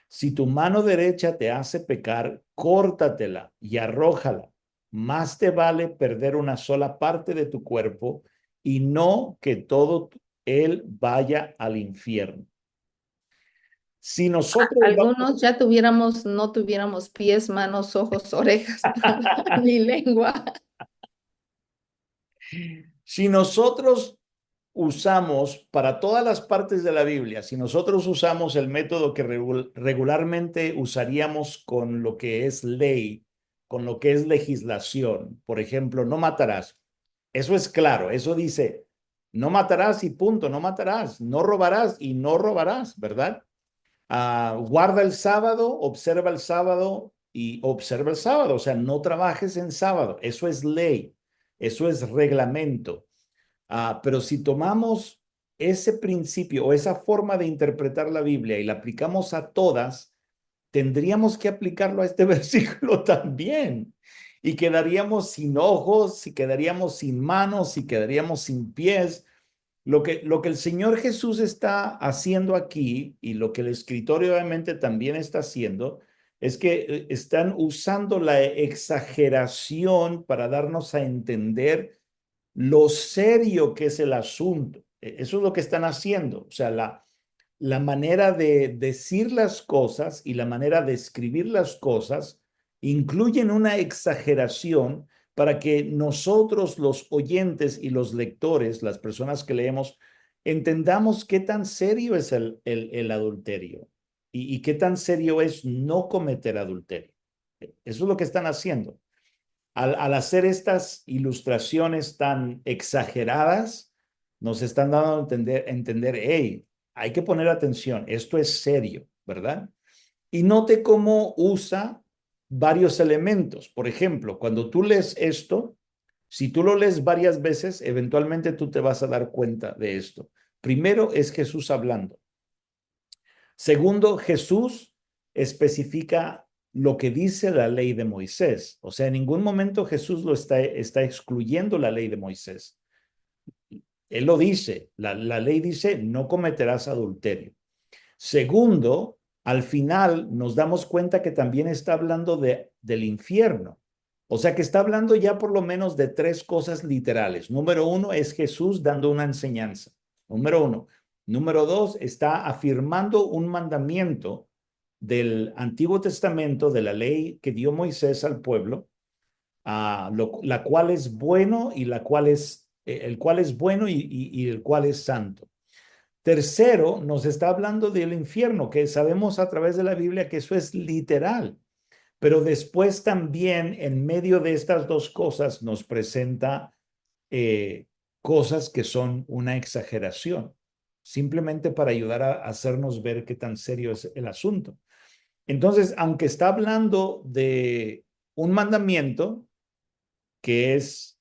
Si tu mano derecha te hace pecar, córtatela y arrójala. Más te vale perder una sola parte de tu cuerpo y no que todo él vaya al infierno. Si nosotros Algunos ya no tuviéramos pies, manos, ojos, orejas, ni lengua. si nosotros usamos para todas las partes de la Biblia, si nosotros usamos el método que regularmente usaríamos con lo que es ley, con lo que es legislación, por ejemplo, no matarás. Eso es claro, eso dice, no matarás y punto, no matarás, no robarás y no robarás, ¿verdad? Guarda el sábado, observa el sábado, o sea, no trabajes en sábado, eso es ley, eso es reglamento. Pero si tomamos ese principio o esa forma de interpretar la Biblia y la aplicamos a todas, tendríamos que aplicarlo a este versículo también. Y quedaríamos sin ojos, y quedaríamos sin manos, y quedaríamos sin pies. Lo que el Señor Jesús está haciendo aquí y lo que el escritorio obviamente también está haciendo es que están usando la exageración para darnos a entender lo serio que es el asunto. Eso es lo que están haciendo. O sea, la manera de decir las cosas y la manera de escribir las cosas incluyen una exageración para que nosotros, los oyentes y los lectores, las personas que leemos, entendamos qué tan serio es el adulterio y qué tan serio es no cometer adulterio. Eso es lo que están haciendo. Al hacer estas ilustraciones tan exageradas, nos están dando a entender, hey, hay que poner atención, esto es serio, ¿verdad? Y note cómo usa varios elementos. Por ejemplo, cuando tú lees esto, si tú lo lees varias veces, eventualmente tú te vas a dar cuenta de esto. Primero es Jesús hablando. Segundo, Jesús especifica lo que dice la ley de Moisés. O sea, en ningún momento Jesús lo está excluyendo la ley de Moisés. Él lo dice, la ley dice, no cometerás adulterio. Segundo, al final nos damos cuenta que también está hablando del infierno. O sea que está hablando ya por lo menos de tres cosas literales. Número uno es Jesús dando una enseñanza. Número uno. Número dos, está afirmando un mandamiento del Antiguo Testamento, de la ley que dio Moisés al pueblo, la cual es bueno y el cual es bueno y el cual es santo. Tercero, nos está hablando del infierno, que sabemos a través de la Biblia que eso es literal. Pero después también, en medio de estas dos cosas, nos presenta cosas que son una exageración, simplemente para ayudar a hacernos ver qué tan serio es el asunto. Entonces, aunque está hablando de un mandamiento que es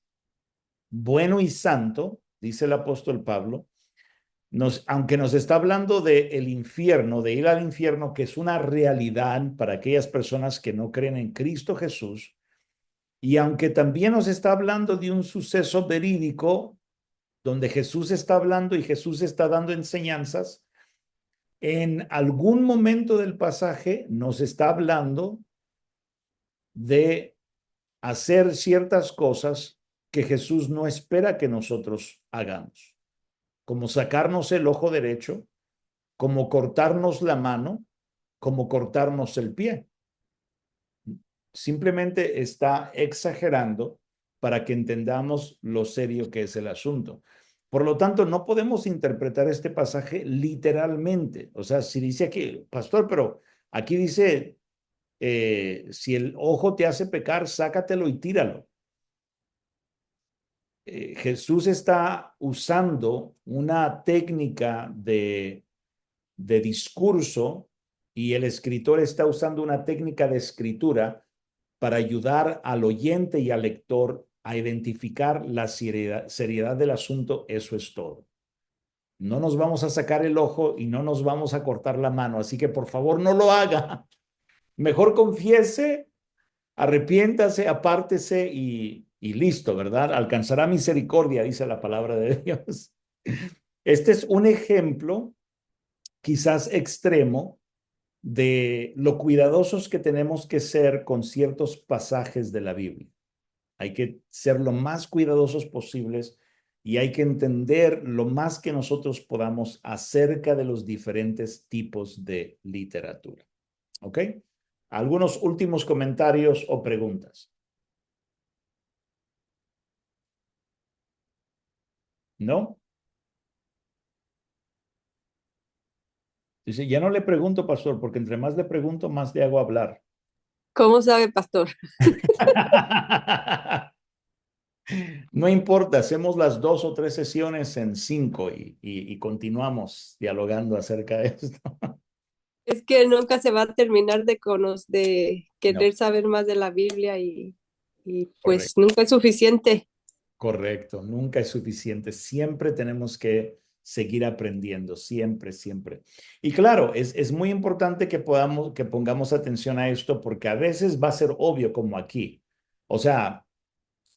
bueno y santo, dice el apóstol Pablo, aunque nos está hablando del infierno, de ir al infierno, que es una realidad para aquellas personas que no creen en Cristo Jesús, y aunque también nos está hablando de un suceso verídico, donde Jesús está hablando y Jesús está dando enseñanzas, en algún momento del pasaje nos está hablando de hacer ciertas cosas que Jesús no espera que nosotros hagamos, como sacarnos el ojo derecho, como cortarnos la mano, como cortarnos el pie. Simplemente está exagerando para que entendamos lo serio que es el asunto. Por lo tanto, no podemos interpretar este pasaje literalmente. O sea, si dice aquí, pastor, pero aquí dice, si el ojo te hace pecar, sácatelo y tíralo. Jesús está usando una técnica de discurso y el escritor está usando una técnica de escritura para ayudar al oyente y al lector a identificar la seriedad del asunto. Eso es todo. No nos vamos a sacar el ojo y no nos vamos a cortar la mano, así que por favor no lo haga. Mejor confiese, arrepiéntase, apártese y listo, ¿verdad? Alcanzará misericordia, dice la palabra de Dios. Este es un ejemplo, quizás extremo, de lo cuidadosos que tenemos que ser con ciertos pasajes de la Biblia. Hay que ser lo más cuidadosos posibles y hay que entender lo más que nosotros podamos acerca de los diferentes tipos de literatura. ¿Ok? ¿Algunos últimos comentarios o preguntas? ¿No? Dice, ya no le pregunto, pastor, porque entre más le pregunto, más le hago hablar. ¿Cómo sabe, pastor? No importa, hacemos las 2 o 3 sesiones en 5 y continuamos dialogando acerca de esto. Es que nunca se va a terminar de No, querer saber más de la Biblia y pues correcto, nunca es suficiente. correcto. Nunca es suficiente. Siempre tenemos que seguir aprendiendo, siempre, siempre. Y claro, es muy importante que que pongamos atención a esto porque a veces va a ser obvio como aquí. O sea,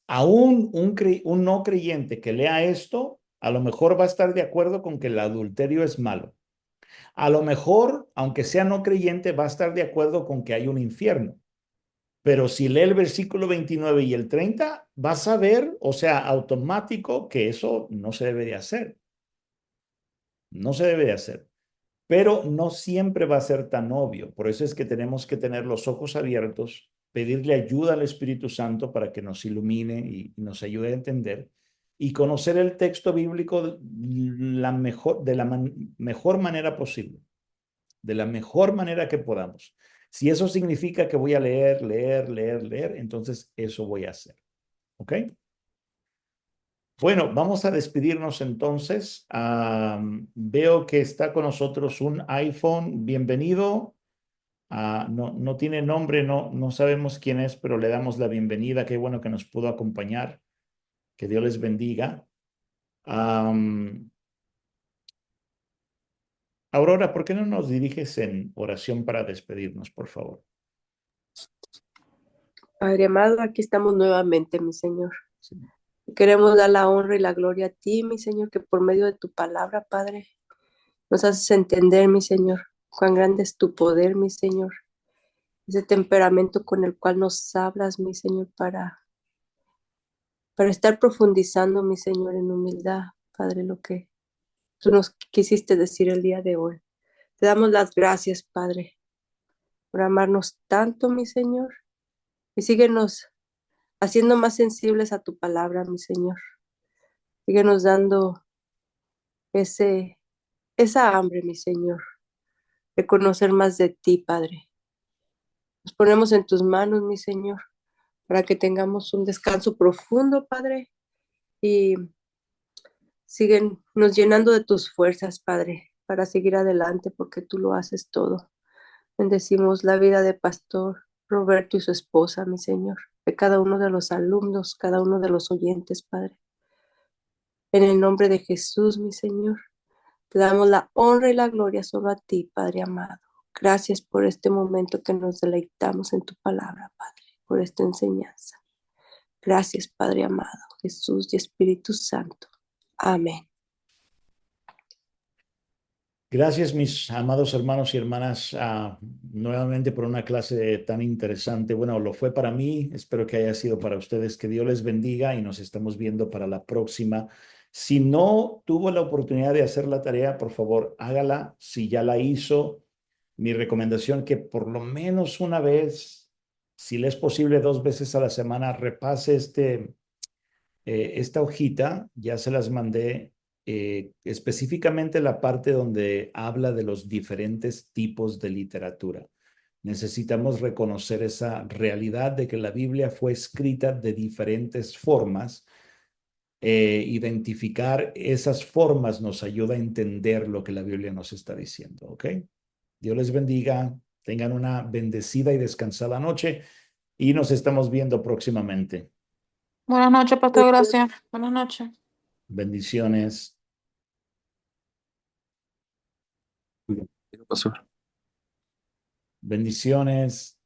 aún un no creyente que lea esto, a lo mejor va a estar de acuerdo con que el adulterio es malo. A lo mejor, aunque sea no creyente, va a estar de acuerdo con que hay un infierno. Pero si lee el versículo 29 y el 30, vas a ver, o sea, automático, que eso no se debe de hacer. No se debe de hacer. Pero no siempre va a ser tan obvio. Por eso es que tenemos que tener los ojos abiertos, pedirle ayuda al Espíritu Santo para que nos ilumine y nos ayude a entender y conocer el texto bíblico de la mejor manera posible, de la mejor manera que podamos. Si eso significa que voy a leer, leer, leer, leer, entonces eso voy a hacer. ¿Ok? Bueno, vamos a despedirnos entonces. Veo que está con nosotros un iPhone. Bienvenido. No tiene nombre, no sabemos quién es, pero le damos la bienvenida. Qué bueno que nos pudo acompañar. Que Dios les bendiga. Aurora, ¿por qué no nos diriges en oración para despedirnos, por favor? Padre amado, aquí estamos nuevamente, mi Señor. Sí. Queremos dar la honra y la gloria a ti, mi Señor, que por medio de tu palabra, Padre, nos haces entender, mi Señor, cuán grande es tu poder, mi Señor. Ese temperamento con el cual nos hablas, mi Señor, para estar profundizando, mi Señor, en humildad, Padre, lo que tú nos quisiste decir el día de hoy. Te damos las gracias, Padre, por amarnos tanto, mi Señor, y síguenos haciendo más sensibles a tu palabra, mi Señor. Síguenos dando ese, esa hambre, mi Señor, de conocer más de ti, Padre. Nos ponemos en tus manos, mi Señor, para que tengamos un descanso profundo, Padre, y siguen nos llenando de tus fuerzas, Padre, para seguir adelante, porque tú lo haces todo. Bendecimos la vida de Pastor Roberto y su esposa, mi Señor, de cada uno de los alumnos, cada uno de los oyentes, Padre. En el nombre de Jesús, mi Señor, te damos la honra y la gloria solo a ti, Padre amado. Gracias por este momento que nos deleitamos en tu palabra, Padre, por esta enseñanza. Gracias, Padre amado, Jesús y Espíritu Santo. Amén. Gracias, mis amados hermanos y hermanas, nuevamente por una clase tan interesante. Bueno, lo fue para mí, espero que haya sido para ustedes. Que Dios les bendiga y nos estamos viendo para la próxima. Si no tuvo la oportunidad de hacer la tarea, por favor, hágala. Si ya la hizo, mi recomendación que por lo menos una vez, si le es posible 2 veces a la semana, repase esta hojita. Ya se las mandé, específicamente la parte donde habla de los diferentes tipos de literatura. Necesitamos reconocer esa realidad de que la Biblia fue escrita de diferentes formas. Identificar esas formas nos ayuda a entender lo que la Biblia nos está diciendo, ¿ok? Dios les bendiga, tengan una bendecida y descansada noche y nos estamos viendo próximamente. Buenas noches, Pastor, gracias. Buenas noches. Bendiciones. Pastor. Bendiciones.